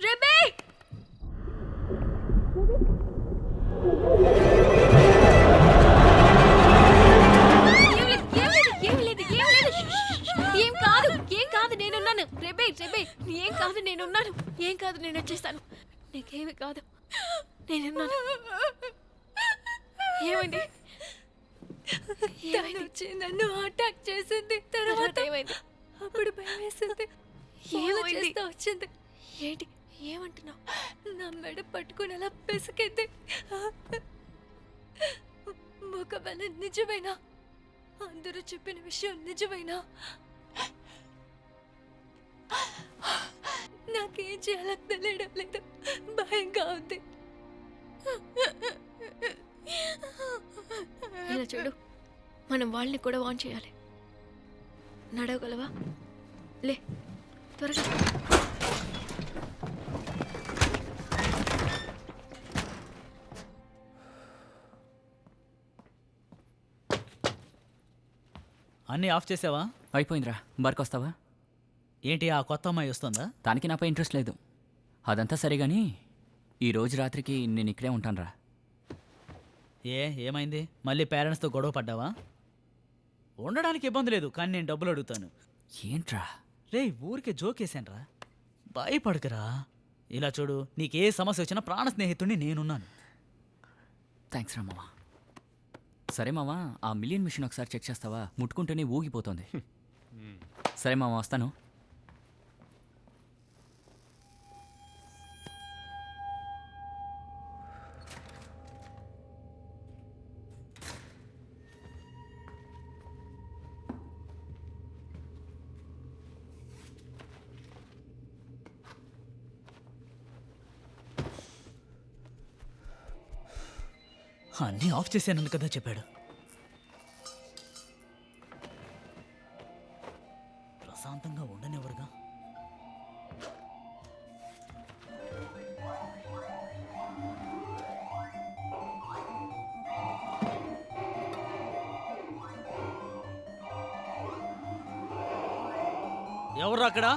Speaker 8: రేబే, ఏం కాదు, ఏం కాదు, నేనున్నాను. రేబే, రేబే, ఏం కాదు, నేనున్నాను. ఏం కాదు, నేను వచ్చేస్తాను. నీకేమి కాదు, నేనున్నాను. ఏమైంది?
Speaker 4: తను వచ్చి నన్ను అటాక్ చేసింది. తర్వాత
Speaker 8: ఏమైంది?
Speaker 4: అప్పుడు భయం వేసింది.
Speaker 8: ఏమైంది?
Speaker 4: వచ్చింది.
Speaker 8: ఏంటి, ఏమంటున్నావు?
Speaker 4: నా మెడ పట్టుకుని అలా పిసికింది. ఒకవేళ నిజమైనా, అందరూ చెప్పిన విషయం నిజమైనా, నాకేం చేయాలో తెలియడం లేదు. భయంగా ఉంది.
Speaker 8: ఇలా చూడు, మనం వాళ్ళని కూడా వాన్ చేయాలి. నడవగలవా? లే త్వరగా.
Speaker 2: అన్నీ ఆఫ్ చేసావా?
Speaker 11: అయిపోయిందిరా. బార్కి వస్తావా?
Speaker 2: ఏంటి ఆ కొత్త అమ్మాయి వస్తుందా?
Speaker 11: దానికి నాపై ఇంట్రెస్ట్ లేదు. అదంతా సరే కానీ ఈ రోజు రాత్రికి నేను ఇక్కడే ఉంటానురా.
Speaker 2: ఏమైంది? మళ్ళీ పేరెంట్స్తో గొడవ పడ్డావా? ఉండడానికి ఇబ్బంది లేదు, కానీ నేను డబ్బులు అడుగుతాను.
Speaker 11: ఏంట్రా?
Speaker 2: రే ఊరికే జోకేశాన్రా, భయపడకురా. ఇలా చూడు, నీకే సమస్య వచ్చినా ప్రాణ స్నేహితుడిని నేనున్నాను.
Speaker 11: థ్యాంక్స్ రా మావా. సరే మావా, ఆ మిలియన్ మిషన్ ఒకసారి చెక్ చేస్తావా? ముట్టుకుంటేనే ఊగిపోతుంది. సరే మావా, వస్తాను.
Speaker 2: అన్నీ ఆఫ్ చేశానని కదా చెప్పాడు. ప్రశాంతంగా ఉండనివ్వరుగా. ఎవరు అక్కడ?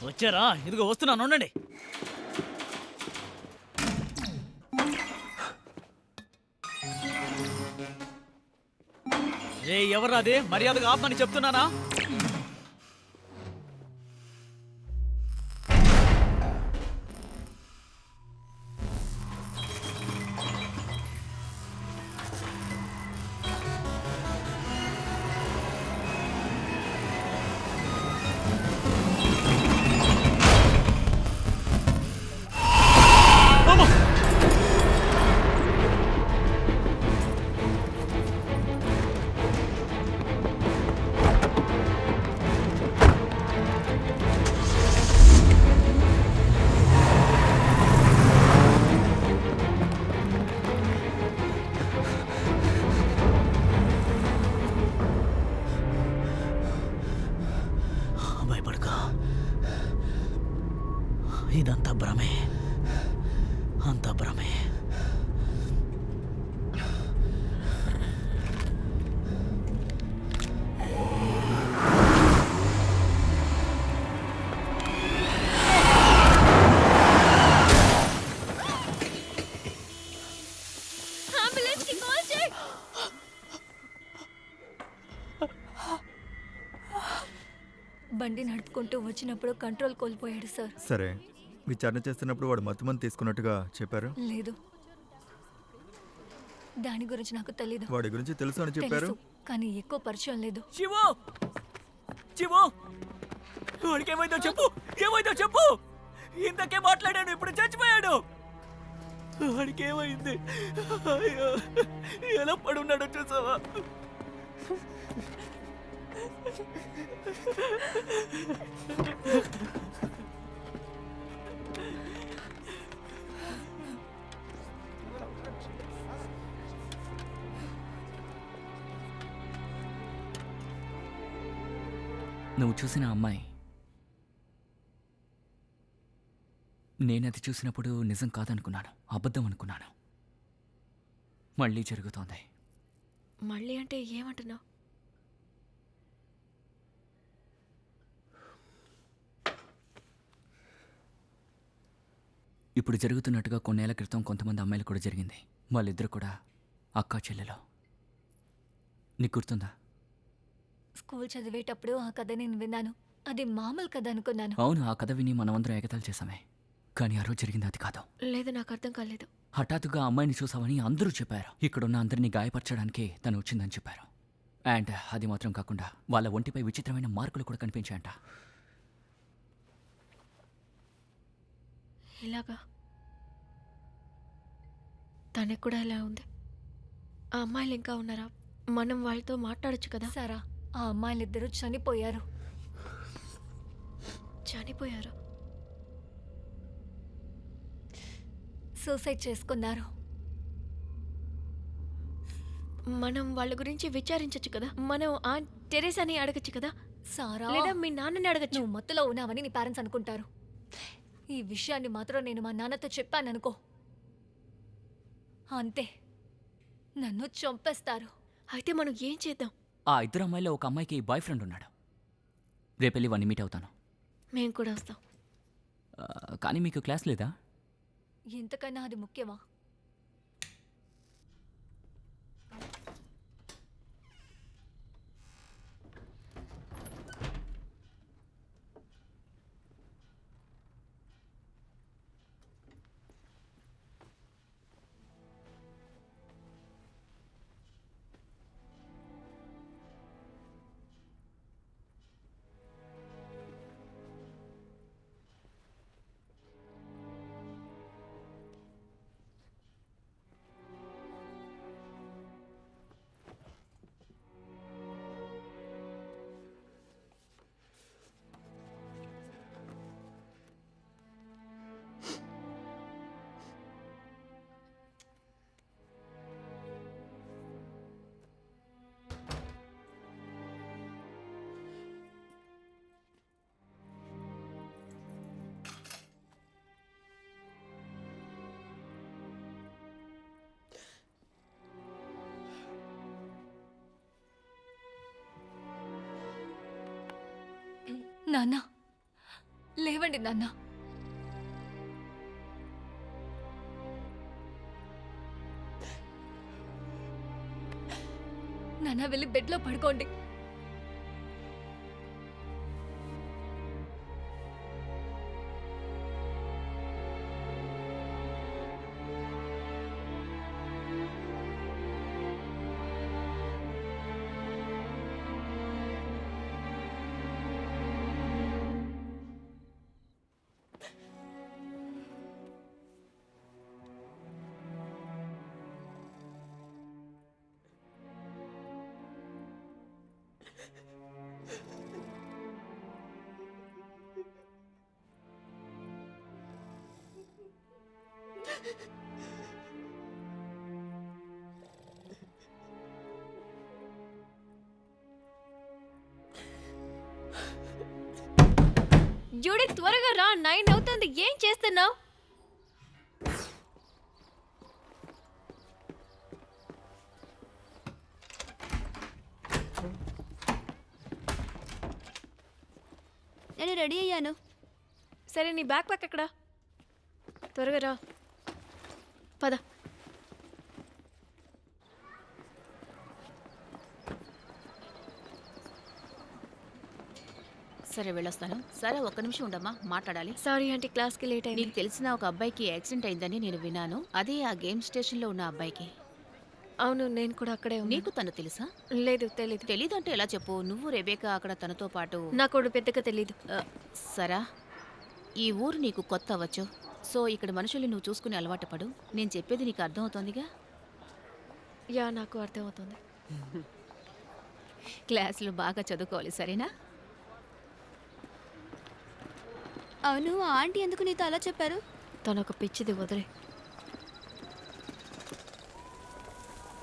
Speaker 2: వచ్చారా? ఇదిగో వస్తున్నాను, ఉండండి. రే ఎవరు అదే? మర్యాదగా ఆపమని చెప్తున్నానా? ఇదంతా భ్రమే, అంతా భ్రమే.
Speaker 4: బండి నడుపుకుంటూ వచ్చినప్పుడు కంట్రోల్ కోల్పోయాడు సార్.
Speaker 3: సరే, విచారణ చేస్తున్నప్పుడు వాడు మత్తుమంది తీసుకున్నట్టుగా చెప్పారు.
Speaker 4: లేదు, దాని గురించి నాకు తెలీదు.
Speaker 3: వాడి గురించి తెలుసు అని చెప్పారు.
Speaker 4: తెలుసు, కానీ ఎక్కువ పరిచయం లేదు.
Speaker 2: శివో, శివో, వాడికి ఏమైందో చెప్పు, ఏమైందో చెప్పు. ఇంతకే మాట్లాడాడు, ఇప్పుడు చచ్చిపోయాడు. వాడికి ఏమైంది? అయ్యో, ఎలా పడున్నాడో చూసావా?
Speaker 11: నువ్వు చూసిన అమ్మాయి నేనది చూసినప్పుడు నిజం కాదనుకున్నాను, అబద్ధం అనుకున్నాను. మళ్ళీ జరుగుతోంది.
Speaker 8: మళ్ళీ అంటే ఏమంటున్నావు?
Speaker 11: ఇప్పుడు జరుగుతున్నట్టుగా కొన్నేళ్ల క్రితం కొంతమంది అమ్మాయిలు కూడా జరిగింది. వాళ్ళిద్దరు కూడా అక్కా చెల్లెలు. నీకు గుర్తుందా?
Speaker 4: స్కూల్ చదివేటప్పుడు ఆ కథ నేను విన్నాను. అది మామూలు కథ అనుకున్నాను.
Speaker 11: అవును, ఆ కథ విని మనమందరం ఎగతాలు చేశామే. కానీ ఆ రోజు జరిగింది అది కాదు.
Speaker 8: లేదు, నాకు అర్థం కాలేదు.
Speaker 11: హఠాత్తుగా అమ్మాయిని చూసామని అందరూ చెప్పారు. ఇక్కడున్న అందరినీ గాయపరచడానికే తను వచ్చిందని చెప్పారు. అండ్ అది మాత్రం కాకుండా వాళ్ళ ఒంటిపై విచిత్రమైన మార్కులు కూడా కనిపించాయంట.
Speaker 8: ఇలాగా తనకు కూడా ఇలా ఉంది. ఆ అమ్మాయిలు ఇంకా ఉన్నారా? మనం వాళ్ళతో మాట్లాడొచ్చు కదా.
Speaker 4: సారా, ఆ అమ్మాయిలిద్దరూ చనిపోయారు.
Speaker 8: చనిపోయారు.
Speaker 4: సూసైడ్ చేసుకున్నారు.
Speaker 8: మనం వాళ్ళ గురించి విచారించచ్చు కదా. మనం ఆ టెరెసాని అడగచ్చు కదా.
Speaker 4: సారా,
Speaker 8: లేదా మీ నాన్నని అడగచ్చు.
Speaker 4: నువ్వు మత్తులో ఉన్నావని నీ పేరెంట్స్ అనుకుంటారు. ఈ విషయాన్ని మాత్రం నేను మా నాన్నతో చెప్పాననుకో, అంతే, నన్ను చంపేస్తారు.
Speaker 8: అయితే మనం ఏం చేద్దాం?
Speaker 11: ఆ ఇద్దరు అమ్మాయిలో ఒక అమ్మాయికి బాయ్ ఫ్రెండ్ ఉన్నాడు. రేపెళ్ళి వాడిని మీట్ అవుతాను.
Speaker 8: మేము కూడా వస్తాం.
Speaker 11: కానీ మీకు క్లాస్ లేదా?
Speaker 4: ఎంతకన్నా అది ముఖ్యమా? నాన్న, లేవండి నాన్న. నాన్న, వెళ్ళి బెడ్లో పడుకోండి.
Speaker 8: జూడీ, త్వరగా రా, 9 అవుతుంది. ఏం చేస్తున్నావు?
Speaker 7: నేను రెడీ అయ్యాను.
Speaker 8: సరే, నీ బ్యాక్ ప్యాక్ ఎక్కడా? త్వరగా రా, పద.
Speaker 5: సరే వెళ్ళొస్తాను. సరే, ఒక్క నిమిషం ఉండమ్మా, మాట్లాడాలి.
Speaker 8: సారీ ఆంటీ, క్లాస్కి లేట్ అయింది.
Speaker 5: నీకు తెలిసిన ఒక అబ్బాయికి యాక్సిడెంట్ అయిందని నేను విన్నాను. అదే ఆ గేమ్ స్టేషన్లో ఉన్న అబ్బాయికి.
Speaker 8: అవును, నేను కూడా అక్కడే ఉన్నా.
Speaker 5: నీకు తను తెలుసా?
Speaker 8: లేదు, తెలీదు.
Speaker 5: తెలీదంటే ఎలా చెప్పు? నువ్వు రెబేకా అక్కడ తనతో పాటు.
Speaker 8: నాకు పెద్దగా తెలీదు.
Speaker 5: సరా, ఈ ఊరు నీకు కొత్త అవ్వచ్చు. సో ఇక్కడ మనుషుల్ని నువ్వు చూసుకుని అలవాటు పడు. నేను చెప్పేది నీకు అర్థమవుతోందిగా?
Speaker 8: యా, నాకు అర్థమవుతుంది.
Speaker 5: క్లాసులు బాగా చదువుకోవాలి, సరేనా?
Speaker 7: అవును, ఆంటీ ఎందుకు నీతో అలా చెప్పారు?
Speaker 8: తను ఒక పిచ్చిది, వదిలే.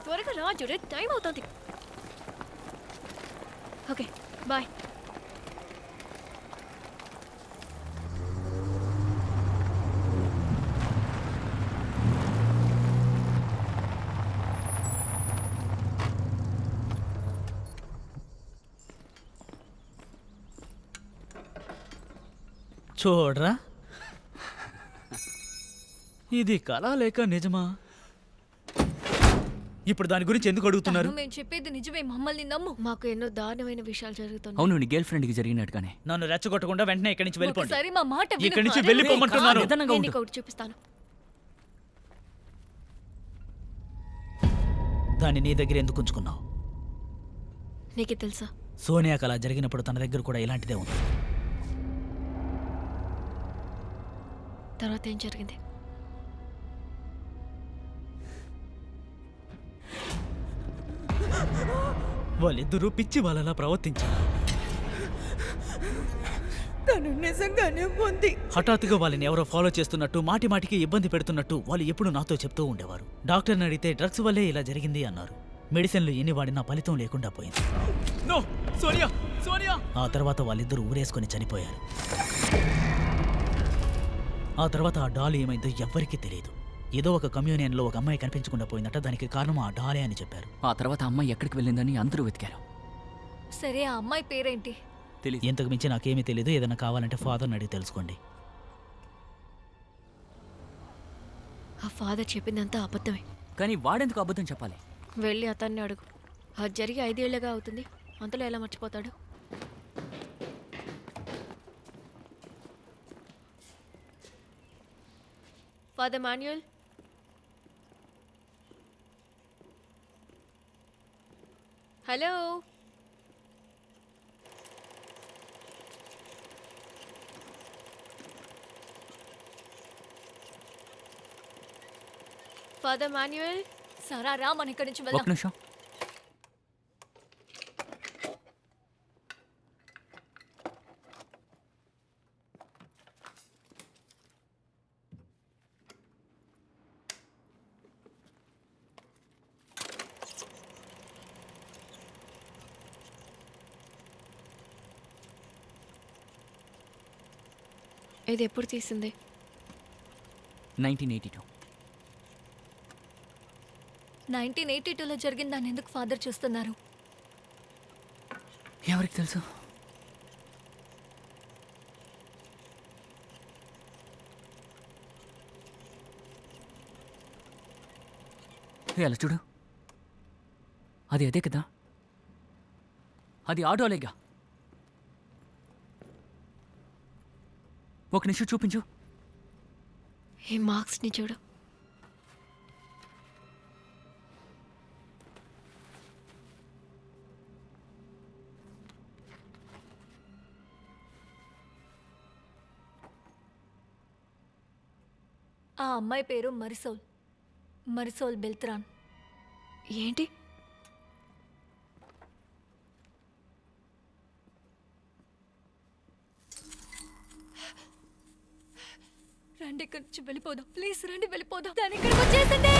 Speaker 8: త్వరగా రా జూడీ, టైం అవుతుంది. Okay, bye.
Speaker 2: చూడరా, ఇది కళ లేక నిజమా? ఇప్పుడు దాని గురించి ఎందుకు అడుగుతున్నారు?
Speaker 4: మేము చెప్పేది నిజమే, మమ్మల్ని నమ్ము.
Speaker 8: మాకు ఎన్నో దారుణమైన విషయాలు జరుగుతున్నాయి.
Speaker 11: అవును, నీ గర్ల్ ఫ్రెండ్కి జరిగినట్టుగానే.
Speaker 2: నన్ను రెచ్చగొట్టకుండా వెంటనే ఇక్కడి నుంచి వెళ్ళిపోండి.
Speaker 4: ఒకసారి మా మాట విను.
Speaker 2: ఇక్కడి నుంచి వెళ్ళిపోమంటున్నాను.
Speaker 8: నేను నీకు ఒకటి చూపిస్తాను.
Speaker 2: దాన్ని నీ దగ్గర ఎందుకు ఉంచుకున్నావు?
Speaker 8: నీకు తెలుసా,
Speaker 2: సోనియాకి అలా జరిగినప్పుడు తన దగ్గర కూడా ఇలాంటిదే ఉంది.
Speaker 8: తర్వాత ఏం జరిగింది?
Speaker 2: వాళ్ళిద్దరూ పిచ్చి వాళ్ళలా ప్రవర్తించారు.
Speaker 1: తను నిజంగానే ఉంది.
Speaker 2: హఠాత్తుగా వాళ్ళని ఎవరో ఫాలో చేస్తున్నట్టు, మాటి మాటికి ఇబ్బంది పెడుతున్నట్టు వాళ్ళు ఎప్పుడు నాతో చెప్తూ ఉండేవారు. డాక్టర్ని అడిగితే డ్రగ్స్ వల్లే ఇలా జరిగింది అన్నారు. మెడిసిన్లు ఎన్ని వాడినా ఫలితం లేకుండా పోయింది. ఆ తర్వాత వాళ్ళిద్దరూ ఊరేసుకొని చనిపోయారు. ఆ తర్వాత ఆ డాల్ ఏమైందో ఎవ్వరికీ తెలియదు. ఏదో ఒక కమ్యూనియన్లో ఒక అమ్మాయి కనిపించకుండా పోయిందట. దానికి కారణం ఆ డాలే అని చెప్పారు.
Speaker 11: ఆ తర్వాత అమ్మాయి ఎక్కడికి వెళ్ళిందని అందరూ వెతికారు.
Speaker 4: సరే ఆ అమ్మాయి పేరేంటి?
Speaker 11: తెలియదు.
Speaker 2: ఇంతకు మించి నాకేమీ తెలియదు. ఏదైనా కావాలంటే ఫాదర్ని అడిగి తెలుసుకోండి.
Speaker 8: ఆ ఫాదర్ చెప్పిందంతా అబద్ధమే.
Speaker 11: కానీ వాడెందుకు అబద్ధం చెప్పాలి?
Speaker 8: వెళ్ళి అతన్ని అడుగు. అది జరిగి 5 ఏళ్లుగా అవుతుంది. అంతలో ఎలా మర్చిపోతాడు? Father Manuel, hello. Father Manuel,
Speaker 4: Sara రా, మన ఇక్కడి నుంచి
Speaker 11: ఒక
Speaker 4: వెళ్దాం.
Speaker 11: నిమిషం.
Speaker 8: ఇది ఎప్పుడు తీసింది?
Speaker 11: 1982.
Speaker 4: 1982లో జరిగిన దాన్ని ఎందుకు ఫాదర్ చూస్తున్నారు?
Speaker 11: ఎవరికి తెలుసు? అలా చూడు, అది అదే కదా, అది ఆటోలేగా. ఒక నిమిషం చూపించు.
Speaker 8: ఈ మార్క్స్ని చూడు.
Speaker 4: ఆ అమ్మాయి పేరు మరిసోల్ బెల్త్రాన్.
Speaker 8: ఏంటి?
Speaker 4: రండి, ఇక్కడి నుంచి వెళ్ళిపోదాం. ప్లీజ్ రండి, వెళ్ళిపోదాం. దాని ఇక్కడికి వచ్చేసింది.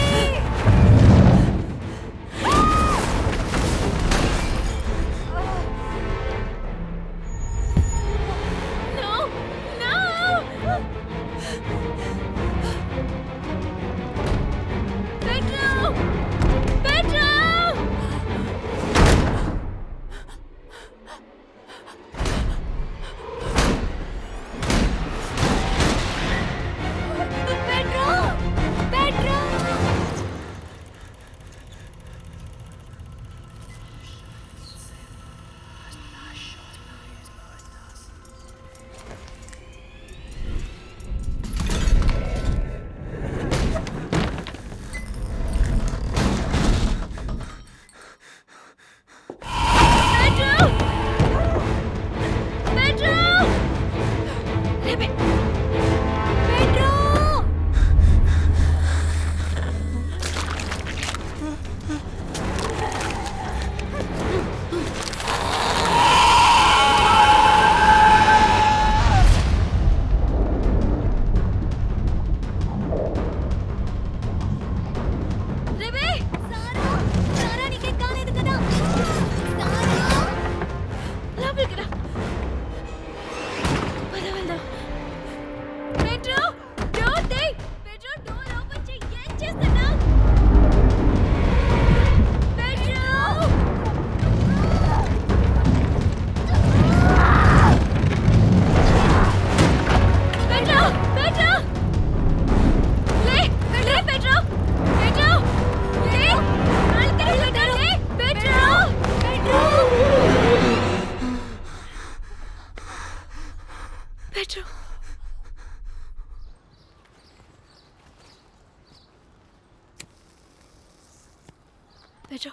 Speaker 8: Pedro.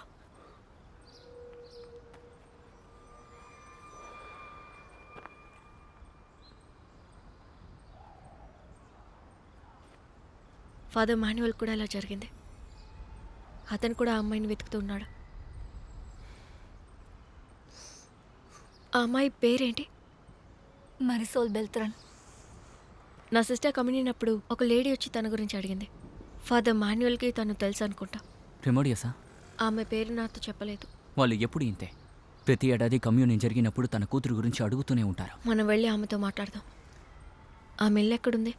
Speaker 8: ఫాదర్ మాన్యువల్ కూడా ఇలా జరిగింది. అతను కూడా ఆ అమ్మాయిని వెతుకుతూ ఉన్నాడు. ఆ అమ్మాయి పేరేంటి?
Speaker 4: మరిసోల్ బెల్త్రన్.
Speaker 8: నా సిస్టర్ కమ్యూనియన్ అప్పుడు ఒక లేడీ వచ్చి తన గురించి అడిగింది. ఫాదర్ మాన్యువల్కి తను తెలుసు అనుకుంటా.
Speaker 11: రెమోడియసా?
Speaker 8: ఆమె పేరు నాతో చెప్పలేదు.
Speaker 11: వాళ్ళు ఎప్పుడు ఇంతే. ప్రతి ఏడాది కమ్యూనియన్ జరిగినప్పుడు తన కూతురు గురించి అడుగుతూనే ఉంటారు.
Speaker 8: మనం వెళ్ళి ఆమెతో మాట్లాడదాం. ఆమె ఇల్లు ఎక్కడుంది?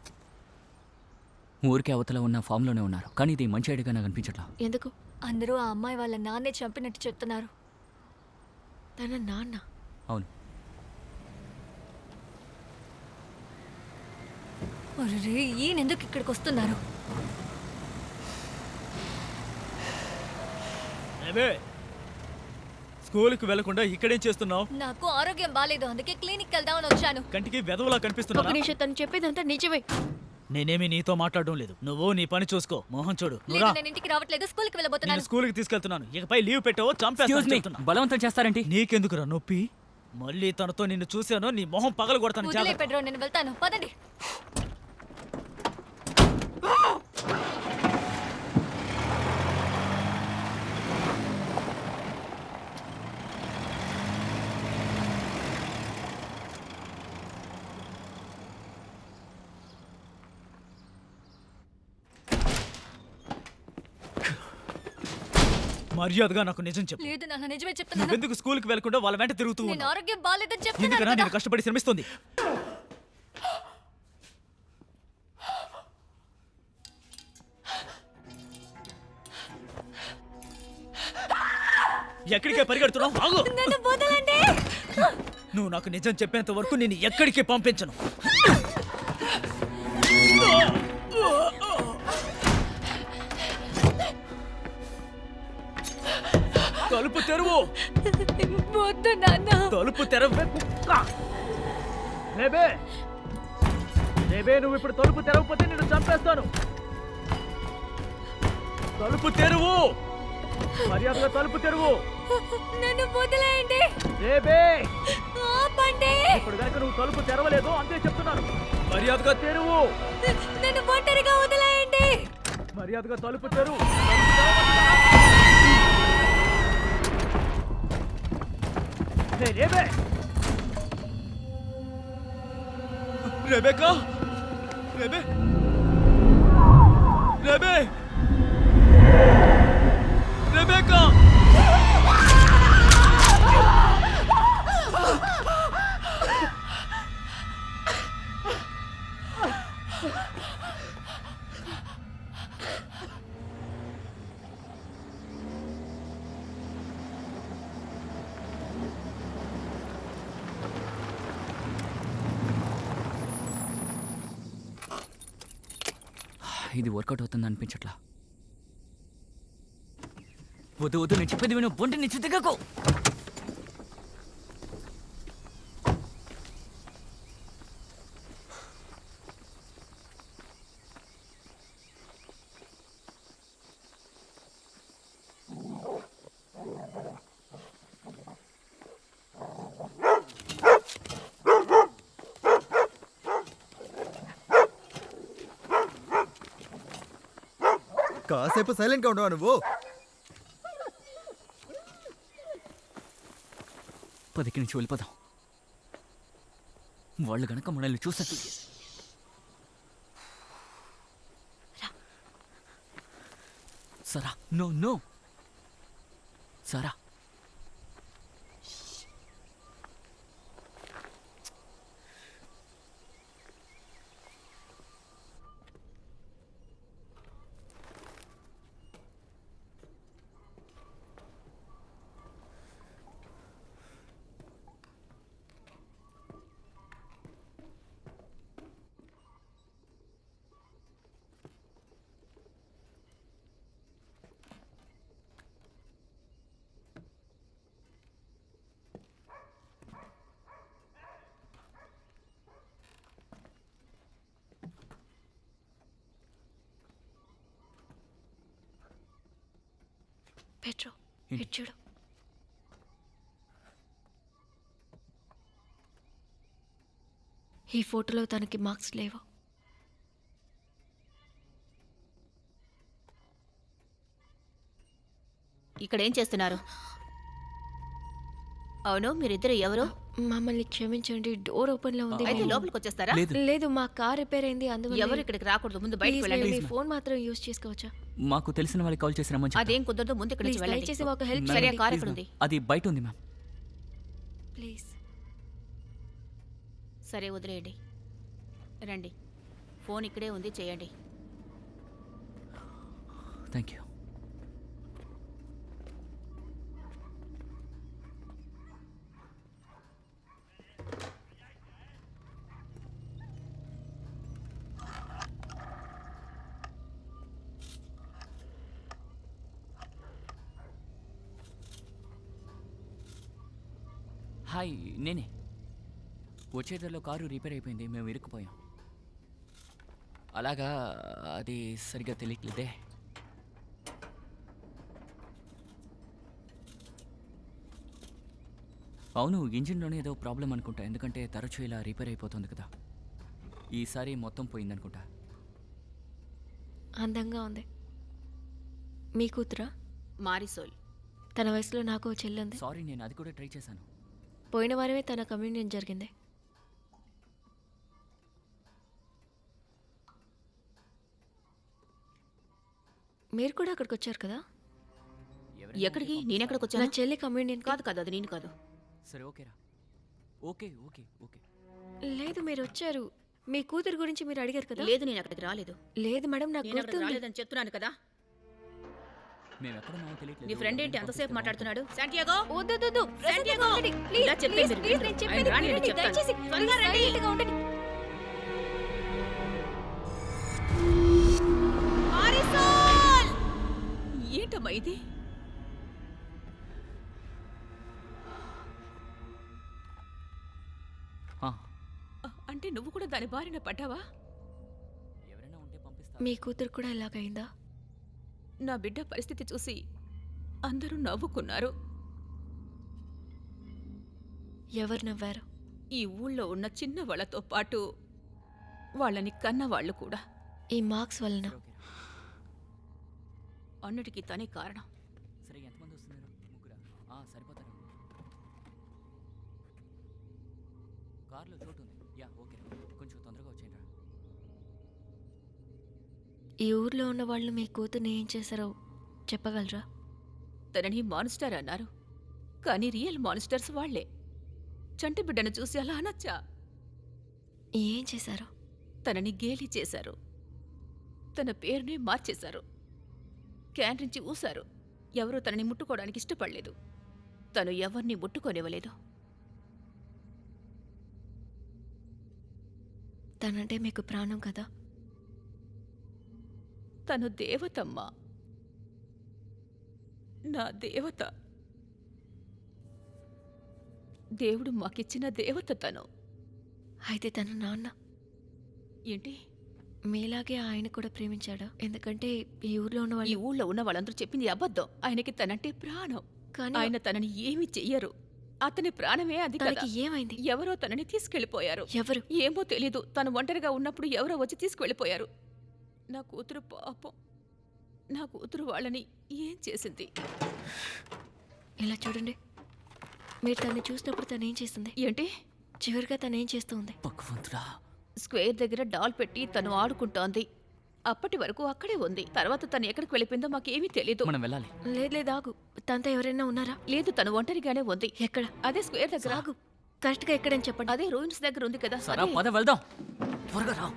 Speaker 11: ఊరికే అవతల ఉన్న ఫామ్లోనే ఉన్నారు, కానీ ఇది మంచి ఐడియాగా నాకు అనిపించట్లా.
Speaker 8: ఎందుకు?
Speaker 4: అందరూ ఆ అమ్మాయి వాళ్ళ నాన్నే చంపినట్టు చెప్తున్నారు.
Speaker 8: తన నాన్న?
Speaker 11: అవును.
Speaker 4: అరే ఈయనెందుకు ఇక్కడికి వస్తున్నారు?
Speaker 2: ఏబే, స్కూల్కి వెళ్లకుండా ఇక్కడేం చేస్తున్నావు?
Speaker 4: నాకు ఆరోగ్యం బాలేదు, అందుకే క్లినిక్ వెళ్దామని వచ్చాను.
Speaker 2: కంటికి వెదవలా
Speaker 8: ఒక
Speaker 2: కనిపిస్తున్నా.
Speaker 8: నిమిషం, తను చెప్పేదంతా నిజమే.
Speaker 2: నేనేమి నీతో మాట్లాడడం లేదు. నువ్వు నీ పని చూసుకో. మోహన్ చూడు,
Speaker 4: లేదు,
Speaker 2: నువ్వురా.
Speaker 4: నేను ఇంటికి రావట్లేదు, స్కూల్కి
Speaker 2: నేను
Speaker 4: వెళ్ళబోతున్నాను.
Speaker 2: స్కూల్కి తీసుకెళ్తున్నాను. ఇకపై లీవ్ పెట్టావో చంపేస్తాను చెప్తున్నా.
Speaker 11: బలవంతం చేస్తారేంటి?
Speaker 2: నీకెందుకురా నొప్పి? మళ్ళీ తనతో నిన్ను చూశాను, నీ మొహం పగలు కొడతాను.
Speaker 4: వదిలే పెడ్రో, నేను వెళ్తాను, పదండి.
Speaker 2: మర్యాదగా నాకు నిజం చెప్పు.
Speaker 4: లేదు నాన్న, నిజమే చెప్తున్నాను.
Speaker 2: నువ్వెందుకు స్కూల్కి వెళ్లకుండా వాళ్ళ వెంట తిరుగుతూ
Speaker 4: నేను
Speaker 2: ఉన్నావు?
Speaker 4: ఆరోగ్యం బాలేదని
Speaker 2: ఎందుకన్నా
Speaker 4: చెప్తున్నాను
Speaker 2: నేను కష్టపడి శ్రమిస్తుంది? ఎక్కడికే పరిగెడుతున్నావు? ఆగు!
Speaker 4: నన్ను వదలండి.
Speaker 2: నువ్వు నాకు నిజం చెప్పేంత వరకు నేను ఎక్కడికి పంపించను. తలుపు తెరువు.
Speaker 4: వద్దు నాన్న.
Speaker 2: తలుపు తెరవే. లేబే, లేబే, నువ్వు ఇప్పుడు తలుపు తెరవకపోతే నిన్ను చంపేస్తాను. తలుపు తెరువు. మర్యాదగా తలుపు తెరువు.
Speaker 4: నన్ను వదిలేయండి.
Speaker 2: లేబే,
Speaker 4: ఆపండి.
Speaker 2: ఇప్పుడు కనుక నువ్వు తలుపు తెరవలేదు అంతే చెప్తున్నాను. మర్యాదగా తెరువు.
Speaker 4: నన్ను ఒంటరిగా వదిలేయండి.
Speaker 2: మర్యాదగా తలుపు తెరువు. రెబెకా, రెబే, రెబే, రెబెకా.
Speaker 11: ఇది వర్కౌట్ అవుతుంది అనిపించట్లా. వద్దు వద్దు, నేను చెప్పేది విను. బొంటి నుంచి దిగకు.
Speaker 3: కాసేపు సైలెంట్గా ఉండవా నువ్వు?
Speaker 11: 10కి నుంచి వెళ్ళిపోదాం. వాళ్ళు గనక మనల్ని చూస్తారు. సరా, నో నో, సరా.
Speaker 8: పెట్రో, ఇటు చూడు. ఈ ఫోటోలో తనకి మార్క్స్ లేవు.
Speaker 5: ఇక్కడ ఏం చేస్తున్నారు? అవును, మీరిద్దరు ఎవరు?
Speaker 8: మమ్మల్ని క్షమించండి, డోర్ ఓపెన్ లో ఉంది.
Speaker 5: అయితే లోపలికి వచ్చేస్తారా?
Speaker 8: లేదు, మా కార్ రిపేర్ అయింది, అందువల్ల
Speaker 5: ఎవరు ఇక్కడికి రాకూడదు, ముందు బయటకు
Speaker 8: Please,
Speaker 5: వెళ్ళండి.
Speaker 8: మీ ఫోన్ మాత్రం యూజ్ చేసుకోవచ్చా?
Speaker 11: మాకు తెలిసిన వాళ్ళకి కాల్ చేసి రమ్మని
Speaker 5: అదేం కుదరదు, ముందు ఇక్కడ నుంచి
Speaker 8: Please,
Speaker 5: వెళ్ళండి.
Speaker 8: దయచేసి మాకు హెల్ప్
Speaker 5: సరే,
Speaker 8: చేయండి.
Speaker 5: కార్ ఎక్కడ ఉంది?
Speaker 11: అది బయట ఉంది మ్యామ్.
Speaker 8: ప్లీజ్.
Speaker 5: సరే, వదిలేయండి. రండి, ఫోన్ ఇక్కడే ఉంది, చేయండి.
Speaker 11: Thank you. హాయ్, నేనే. వచ్చేదారిలో కారు రిపేర్ అయిపోయింది, మేము ఇరుక్కుపోయాం. అలాగా, అది సరిగ్గా తెలియట్లేదే. అవును, ఇంజిన్లోనే ఏదో ప్రాబ్లం అనుకుంటా, ఎందుకంటే తరచూ ఇలా రిపేర్ అయిపోతుంది కదా. ఈసారి మొత్తం పోయిందనుకుంటా.
Speaker 8: అందంగా ఉంది. మీ కూతురా?
Speaker 5: మారిసోల్.
Speaker 8: తన వయసులో నాకు చెల్లి ఉంది.
Speaker 11: సారీ, నేను అది కూడా ట్రై చేశాను.
Speaker 8: పోయిన వారమే తన కమ్యూనియన్ జరిగింది. మీరు కూడా అక్కడికి వచ్చారు కదా?
Speaker 5: ఎక్కడికి? నేనెక్కడికి
Speaker 8: నా
Speaker 5: వచ్చాను?
Speaker 8: చెల్లి కమ్యూనియన్
Speaker 5: కాదు కాదు, అది నేను కాదు.
Speaker 11: సరే, ఓకేరా. Okay okay okay.
Speaker 8: లేదు, మీరు వచ్చారు. మీ కూతురు గురించి మీరు అడిగారు కదా?
Speaker 5: లేదు, నేను అక్కడికి రాలేదు.
Speaker 8: లేదు మేడం, నాకు
Speaker 5: నేను అక్కడికి
Speaker 8: గుర్తుంది.
Speaker 5: రాలేదని చెప్తున్నాను కదా.
Speaker 11: మేము ఎక్కడున్నామో తెలియట్లేదు.
Speaker 5: నీ ఫ్రెండ్ ఏంటి అంతసేపు మాట్లాడుతున్నాడు? శాంటియాగో,
Speaker 8: వద్దు,
Speaker 5: శాంటియాగో, ఇలా చెప్తే మీరు వినరు. ఆయన రానివ్వండి, చెప్తాను. త్వరగా రండి. మారిసోల్! ఏంటమ్మా ఇది? అంటే నువ్వు కూడా దాని బారిన పడ్డావా?
Speaker 11: ఎవరైనా ఉంటే పంపిస్తా.
Speaker 8: మీ కూతురు కూడా ఇలాగైందా?
Speaker 5: నా బిడ్డ పరిస్థితి చూసి అందరూ నవ్వుకున్నారు.
Speaker 8: ఎవరు నవ్వారు?
Speaker 5: ఈ ఊళ్ళో ఉన్న చిన్న వాళ్ళతో పాటు వాళ్ళని కన్నవాళ్ళు కూడా.
Speaker 8: ఈ మార్క్స్ వలన.
Speaker 5: అన్నిటికీ తనే కారణం.
Speaker 11: సరే, ఎంతమంది వస్తున్నారు? ముగ్గురా? సరిపోతారు. కార్లో చోటు ఉంది. Yeah, okay. కొంచెం తొందరగా వచ్చేయండి.
Speaker 8: ఈ ఊర్లో ఉన్న వాళ్ళు మీ కూతుర్ని ఏం చేశారో చెప్పగలరా?
Speaker 5: తనని మాన్స్టర్ అన్నారు, కానీ రియల్ మాన్స్టర్స్ వాళ్లే. చంటి బిడ్డను చూసి అలా అనొచ్చా?
Speaker 8: ఏం చేశారు?
Speaker 5: తనని గేలి చేశారు, తన పేరునే మార్చేశారు, క్యాన్ నుంచి ఊశారు. ఎవరూ తనని ముట్టుకోవడానికి ఇష్టపడలేదు. తను ఎవరిని ముట్టుకోనివ్వలేదు.
Speaker 8: తనంటే మీకు ప్రాణం కదా?
Speaker 5: తను దేవతమ్మ, నా దేవత. దేవుడు మాకిచ్చిన దేవత తను.
Speaker 8: అయితే తన నాన్న
Speaker 5: ఏంటి?
Speaker 8: మీలాగే ఆయన కూడా ప్రేమించాడా? ఎందుకంటే ఈ ఊర్లో ఉన్న
Speaker 5: ఈ
Speaker 8: వాళ్ళు.
Speaker 5: ఊళ్ళో ఉన్న వాళ్ళందరూ చెప్పింది అబద్ధం. ఆయనకి తనంటే ప్రాణం.
Speaker 8: కానీ
Speaker 5: ఆయన తనని ఏమీ చెయ్యరు. అతని ప్రాణమే అది కదా.
Speaker 8: తనకి ఏమైంది?
Speaker 5: ఎవరో తనని తీసుకెళ్లిపోయారు.
Speaker 8: ఎవరు?
Speaker 5: ఏమో తెలీదు. తను ఒంటరిగా ఉన్నప్పుడు ఎవరో వచ్చి తీసుకువెళ్ళిపోయారు. నా కూతురు పాపం. నా కూతురు వాళ్ళని ఏం చేసింది?
Speaker 8: ఇలా చూడండి, మీరు తన్ని చూసినప్పుడు తను ఏం చేస్తుంది?
Speaker 5: ఏంటి?
Speaker 8: చివరిగా తను ఏం చేస్తూ ఉంది?
Speaker 11: భగవంతుడా.
Speaker 5: స్క్వేర్ దగ్గర డాల్ పెట్టి తను ఆడుకుంటోంది. అప్పటి వరకు అక్కడే ఉంది. తర్వాత తను ఎక్కడికి వెళ్ళిపోయిందో మాకేమీ తెలీదు.
Speaker 11: మనం వెళ్ళాలి.
Speaker 8: లేదు, ఆగు. తనతో ఎవరైనా ఉన్నారా?
Speaker 5: లేదు, తను ఒంటరిగానే ఉంది.
Speaker 8: ఎక్కడ?
Speaker 5: అదే స్క్వేర్ దగ్గర.
Speaker 8: ఆగు. కరెక్ట్గా ఎక్కడని చెప్పండి.
Speaker 5: అదే రూయిన్స్ దగ్గర ఉంది కదా.
Speaker 11: సరే,
Speaker 5: అదే.
Speaker 11: పద వెళ్దాం. త్వరగా రా.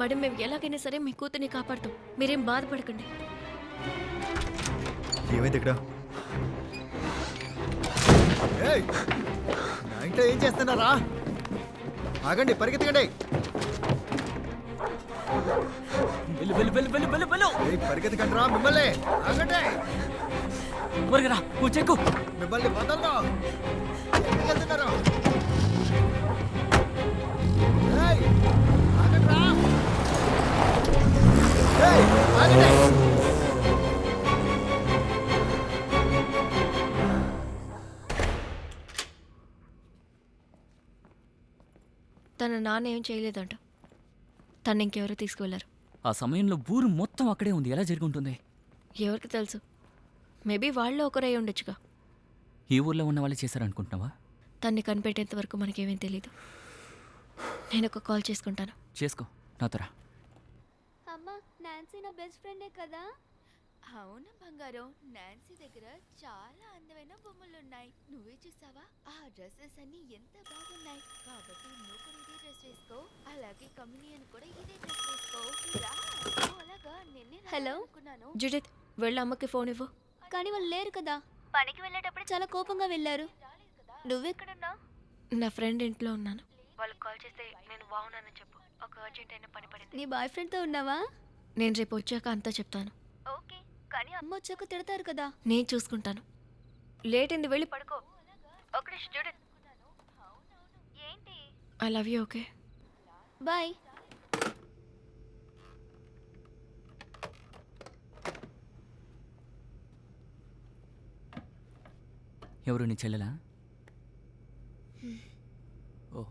Speaker 8: మేడం, మేము ఎలాగైనా సరే మీ కూతుర్ని కాపాడుతాం. మీరేం బాధపడకండి.
Speaker 3: ఏమైంది ఇక్కడ? ఏయ్! నా ఇంట్లో ఏం చేస్తున్నారా? ఆగండి, పరిగెత్తకండి.
Speaker 11: వెళ్ళు వెళ్ళు వెళ్ళు వెళ్ళు వెళ్ళు వెళ్ళు.
Speaker 3: ఏయ్, పరిగెత్తకండి రా, మిమ్మల్ని. ఆగండి,
Speaker 11: త్వరగా రా. చెక్కు.
Speaker 3: మిమ్మల్ని వదలరా. ఎక్కడికి వెళ్తున్నారు? ఏయ్, ఆగండి రా. ఏయ్, ఆగండి.
Speaker 8: తన నాన్న ఏం చేయలేదంట. తను ఇంకెవరో తీసుకువెళ్ళారు.
Speaker 11: ఆ సమయంలో ఊరు మొత్తం అక్కడే ఉంది. ఎలా జరిగి ఉంటుంది?
Speaker 8: ఎవరికి తెలుసు? మేబీ వాళ్ళు ఒకరై ఉండొచ్చుగా.
Speaker 11: ఈ ఊర్లో ఉన్న వాళ్ళు చేశారనుకుంటున్నావా?
Speaker 8: తన్ని కనిపెట్టేంత వరకు మనకేమీ తెలీదు. నేను ఒక కాల్ చేసుకుంటాను.
Speaker 11: చేసుకో, నాతో రా.
Speaker 7: అమ్మా, నాన్సీ నా బెస్ట్ ఫ్రెండే కదా? అవును బంగారం, నాన్సీ దగ్గర చాలా అందమైన బొమ్మలు ఉన్నాయి. నువ్వే చూసావా? ఆ డ్రెస్సెస్ అన్ని ఎంత బాగున్నాయి. కాబట్టి నువ్వు కూడా ఇదే డ్రెస్ వేసుకో, అలాగే కమ్యూనియన్ కూడా ఇదే డ్రెస్ వేసుకో. రా. ఓ, అలాగా నిన్నే
Speaker 4: హలో?
Speaker 7: అనుకున్నాను.
Speaker 8: జుడిత్, వెళ్ళి అమ్మకి ఫోన్ ఇవ్వు.
Speaker 4: కానీ వాళ్ళు లేరు కదా, పనికి వెళ్ళేటప్పుడు చాలా కోపంగా వెళ్ళారు. నువ్వెక్కడున్నా?
Speaker 8: నా ఫ్రెండ్ ఇంట్లో ఉన్నాను.
Speaker 4: వాళ్ళు కాల్ చేస్తే నేను బాగున్నానని చెప్పు. ఒక అర్జెంట్ అయిన పని పడింది. నీ బాయ్ ఫ్రెండ్తో ఉన్నావా?
Speaker 8: నేను రేపు వచ్చాక అంతా చెప్తాను.
Speaker 4: ఓకే, కానీ అమ్మ వచ్చాక తిడతారు కదా.
Speaker 8: నేను చూసుకుంటాను. లేట్ అయింది, వెళ్ళి
Speaker 4: పడుకో. ఒకటి చూడు. ఏంటి?
Speaker 8: I love you. Okay
Speaker 4: bye.
Speaker 11: ఎవరు, నీ చెల్లెలా? ఓ,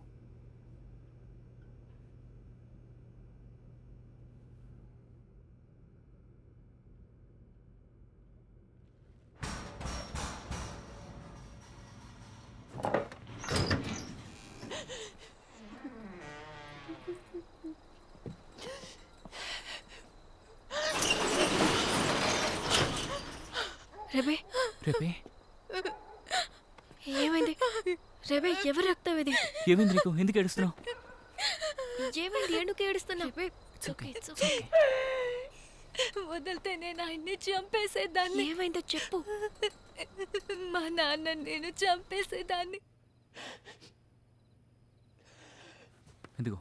Speaker 8: రేబే,
Speaker 11: రేపే
Speaker 8: ఏమైంది? రేబే, ఎవరు రక్తం ఇది?
Speaker 11: ఏమైంది నీకు? ఎందుకు ఏడుస్తున్నావు?
Speaker 8: ఏమైంది? ఎందుకు ఏడుస్తున్నావు?
Speaker 11: It's okay,
Speaker 8: It's
Speaker 11: it's okay.
Speaker 4: వదిలితే నేను ఆయన్ని చంపేసేదాన్ని.
Speaker 8: ఏమైందో చెప్పు.
Speaker 4: మా నాన్న నేను చంపేసేదాన్ని.
Speaker 11: ఎందుకో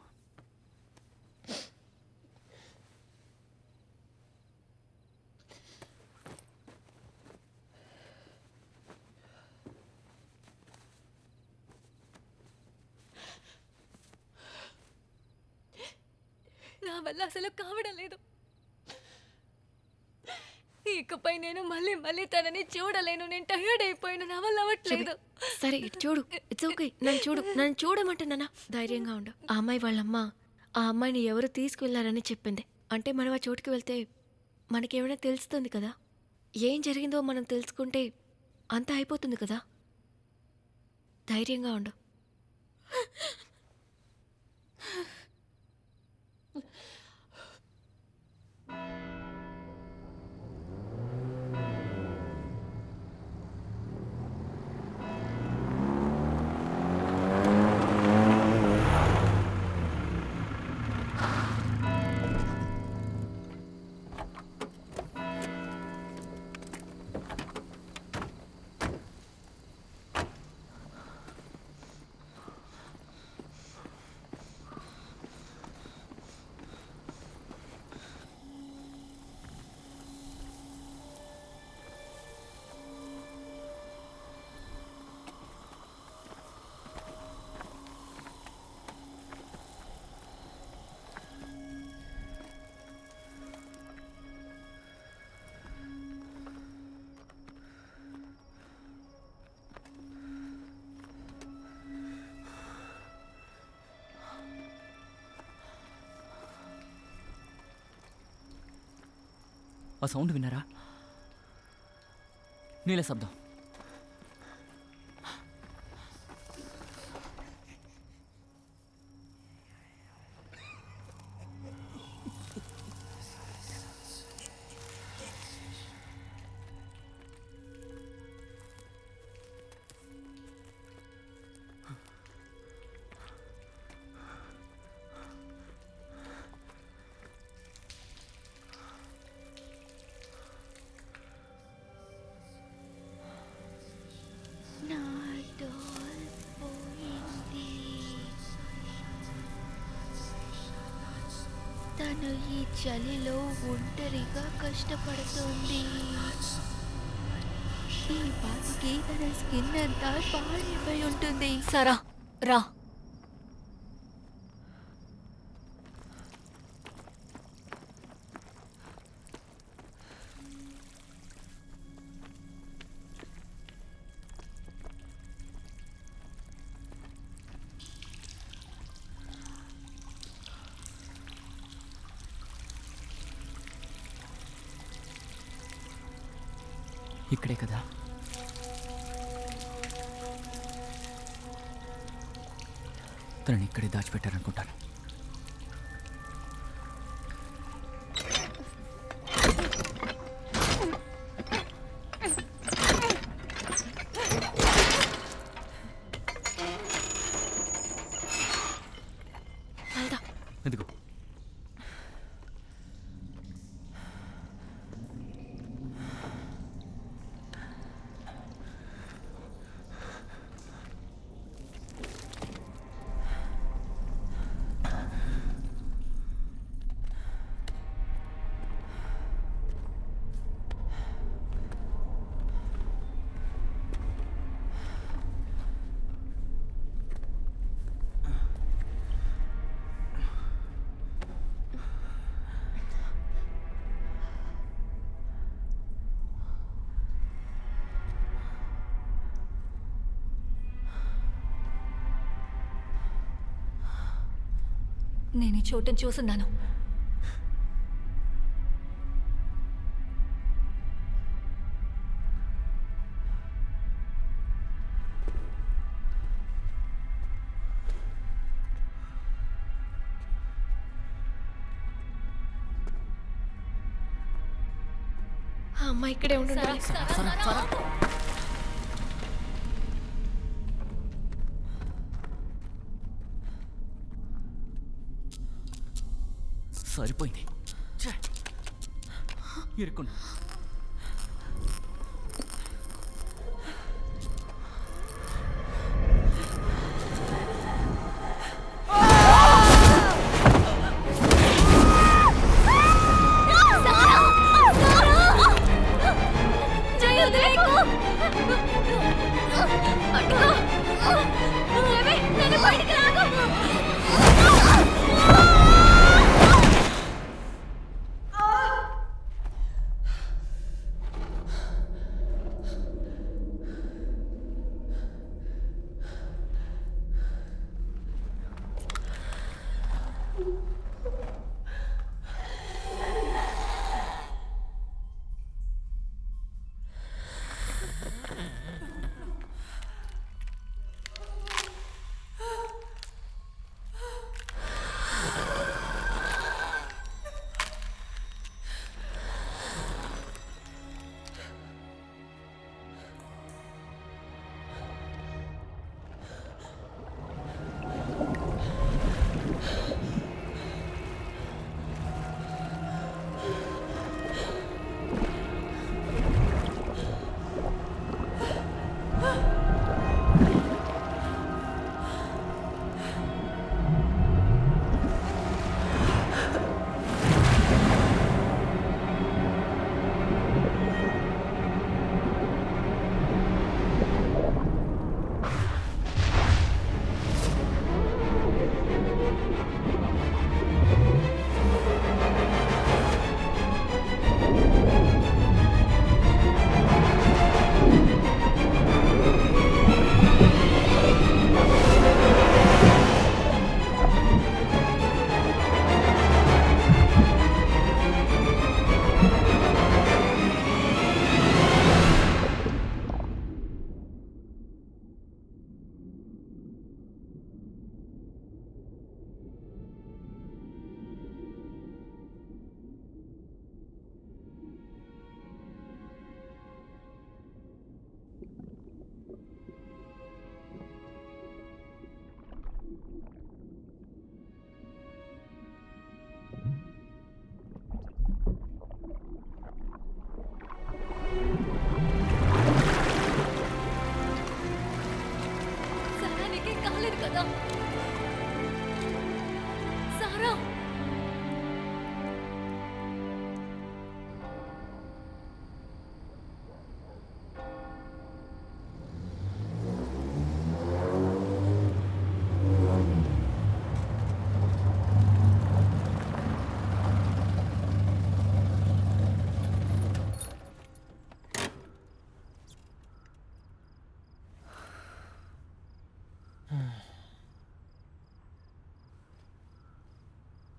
Speaker 4: నా వల్ల అసలు కావడం లేదు. ఇకపై నేను మళ్ళీ మళ్ళీ తనని చూడలేను. నేను టైర్డ్ అయిపోయిన, నా వల్ల అవ్వట్లేదు.
Speaker 8: సరే, ఇటు చూడు. It's okay. నన్ను చూడమంటున్నానా? ధైర్యంగా ఉండు. ఆ అమ్మాయి వాళ్ళమ్మ ఆ అమ్మాయిని ఎవరు తీసుకువెళ్ళారని చెప్పింది. అంటే మనం ఆ చోటుకి వెళ్తే మనకేమైనా తెలుస్తుంది కదా. ఏం జరిగిందో మనం తెలుసుకుంటే అంతా అయిపోతుంది కదా. ధైర్యంగా ఉండు.
Speaker 11: ఆ సౌండ్ విన్నారా? నీళ్ళ శబ్దం.
Speaker 7: నా డోల్ పోయింది. తను ఈ చలిలో ఒంటరిగా కష్టపడుతుంది. ఈ పాటికి తన స్కిన్ అంతా పాడైపోయి ఉంటుంది.
Speaker 4: సరా, రా.
Speaker 11: ఇక్కడే కదా. తనని ఇక్కడే దాచిపెట్టారనుకుంటాను.
Speaker 8: వెళ్దాం.
Speaker 11: ఇదిగో.
Speaker 4: నేను ఈ చోటుని చూసున్నాను.
Speaker 8: ఆ అమ్మాయి ఇక్కడే ఉండాలి.
Speaker 11: సరిపోయింది. ఇరుక్కున్నా.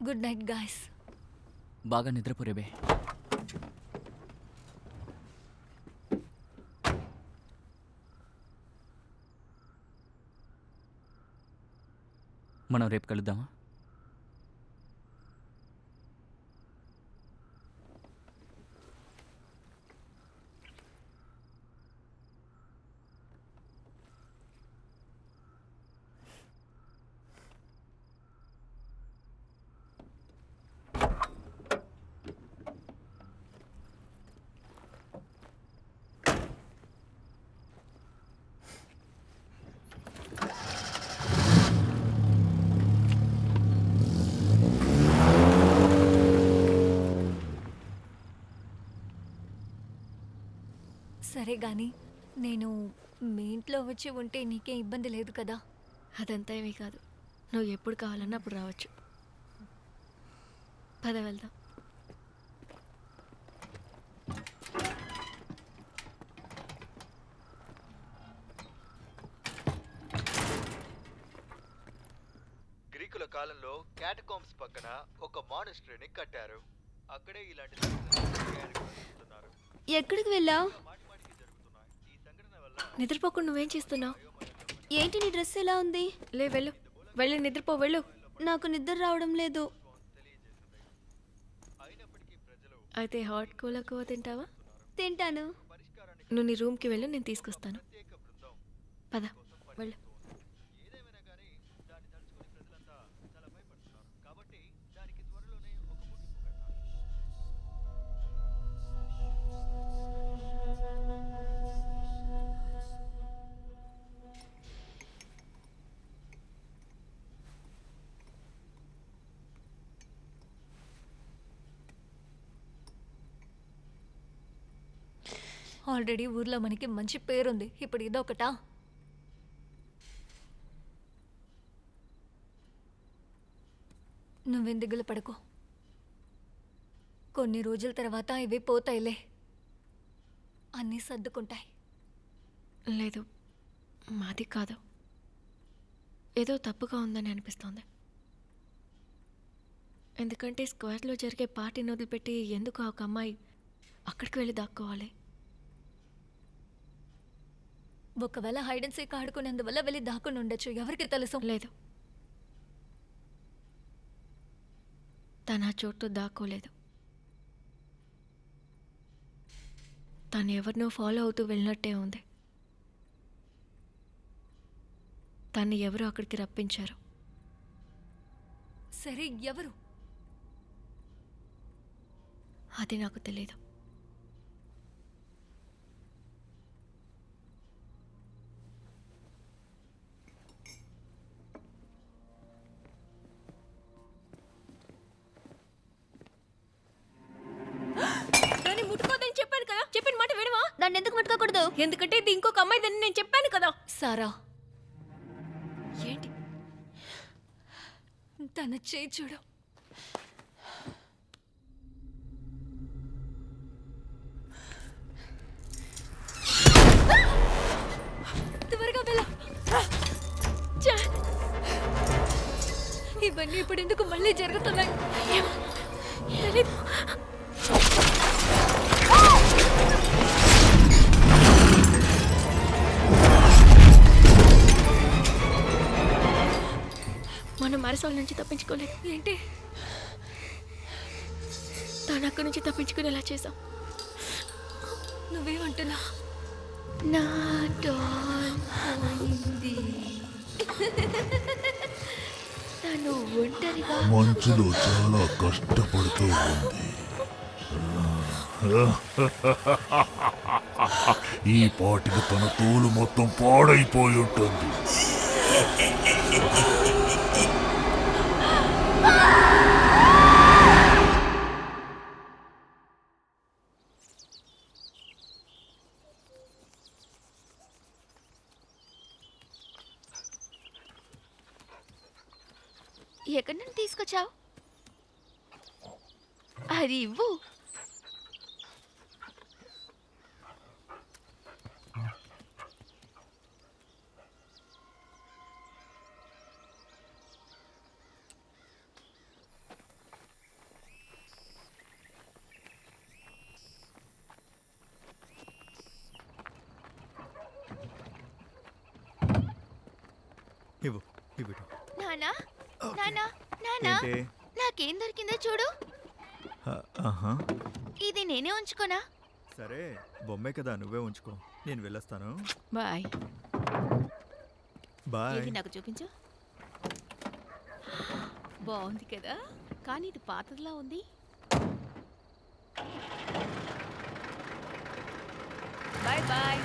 Speaker 4: Good night guys.
Speaker 11: బాగా నిద్రపోరేబే. మనం రేపు కలుద్దామా?
Speaker 4: సరే గాని నేను మీ ఇంట్లో వచ్చి ఉంటే నీకేం ఇబ్బంది లేదు కదా?
Speaker 8: అదంతా ఏమీ కాదు. నువ్వు ఎప్పుడు కావాలన్నా అప్పుడు రావచ్చు. పద వెళ్దాం.
Speaker 3: గ్రీకుల కాలంలో క్యాటకాంబ్స్ పక్కన ఒక మానస్ట్రీని కట్టారు. అక్కడే ఇలాంటి
Speaker 7: ఎక్కడికి వెళ్ళావు?
Speaker 8: నిద్రపోకుండా నువ్వేం చేస్తున్నావు?
Speaker 7: ఏంటి నీ డ్రెస్ ఎలా ఉంది?
Speaker 8: లే వెళ్ళు, వెళ్ళి నిద్రపో, వెళ్ళు.
Speaker 7: నాకు నిద్ర రావడం లేదు.
Speaker 8: అయితే హాట్ కూలకువ తింటావా?
Speaker 7: తింటాను.
Speaker 8: నువ్వు నీ రూమ్కి వెళ్ళు, నేను తీసుకొస్తాను. పద వెళ్ళు.
Speaker 4: ఆల్రెడీ ఊర్లో మనకి మంచి పేరుంది, ఇప్పుడు ఇదొకటా? నువ్వేం దిగులు పడకు, కొన్ని రోజుల తర్వాత ఇవి పోతాయిలే, అన్నీ సర్దుకుంటాయి.
Speaker 8: లేదు, మాది కాదు. ఏదో తప్పుగా ఉందని అనిపిస్తోంది. ఎందుకంటే స్క్వేర్లో జరిగే పార్టీని వదిలిపెట్టి ఎందుకు ఒక అమ్మాయి అక్కడికి వెళ్ళి దాక్కోవాలి?
Speaker 4: ఒకవేళ హైడ్ అండ్ సీక్ ఆడుకునేందువల్ల వెళ్ళి దాక్కుని ఉండొచ్చు, ఎవరికి తెలుసు?
Speaker 8: లేదు, తన ఆ చోటు దాక్కోలేదు. తను ఎవరినో ఫాలో అవుతూ వెళ్ళినట్టే ఉంది. తన్ని ఎవరు అక్కడికి రప్పించారు.
Speaker 4: సరే, ఎవరు?
Speaker 8: అది నాకు తెలియదు. దాన్ని ముట్టుకోదని చెప్పాను కదా, చెప్పిన మాట వినవా?
Speaker 7: దాన్ని ఎందుకు ముట్టుకోకూడదు?
Speaker 8: ఎందుకంటే ఇది ఇంకొక అమ్మాయిదని నేను చెప్పాను కదా.
Speaker 4: సారా,
Speaker 8: ఏంటి?
Speaker 4: తన చేయి చూడు. త్వరగా వెళ్ళ. ఇవన్నీ ఇప్పుడు ఎందుకు మళ్ళీ జరుగుతున్నాయి? తెలీదు. మనం మరసాల నుంచి తప్పించుకోలేదు. ఏంటి?
Speaker 8: తను అక్కడి నుంచి తప్పించుకునేలా చేసాం.
Speaker 4: నువ్వేమంటున్నా?
Speaker 7: నా డాల్ పోయింది. తను ఒంటరిగా
Speaker 12: మంచులో చాలా కష్టపడుతూ ఉంది. ఈ పాటికి తన తోలు మొత్తం పాడైపోయి ఉంటుంది.
Speaker 7: ఎక్కడి నుండి తీసుకొచ్చావు? అది ఇవ్వు.
Speaker 3: ఇవ్వు, ఇవ్వు.
Speaker 7: నానా, నానా నానా
Speaker 3: ఏంటి
Speaker 7: నాకేం దొరికిందో చూడు.
Speaker 3: ఆహా
Speaker 7: ఇది నేనే ఉంచుకోనా?
Speaker 3: సరే బొమ్మే కదా, నువ్వే ఉంచుకో, నేను వెళ్ళొస్తాను.
Speaker 5: బాయ్.
Speaker 3: బాయ్.
Speaker 5: ఏది నాకు చూపించు. బాగుంది కదా, కానీ ఇది పాతదిలా ఉంది. Bye bye.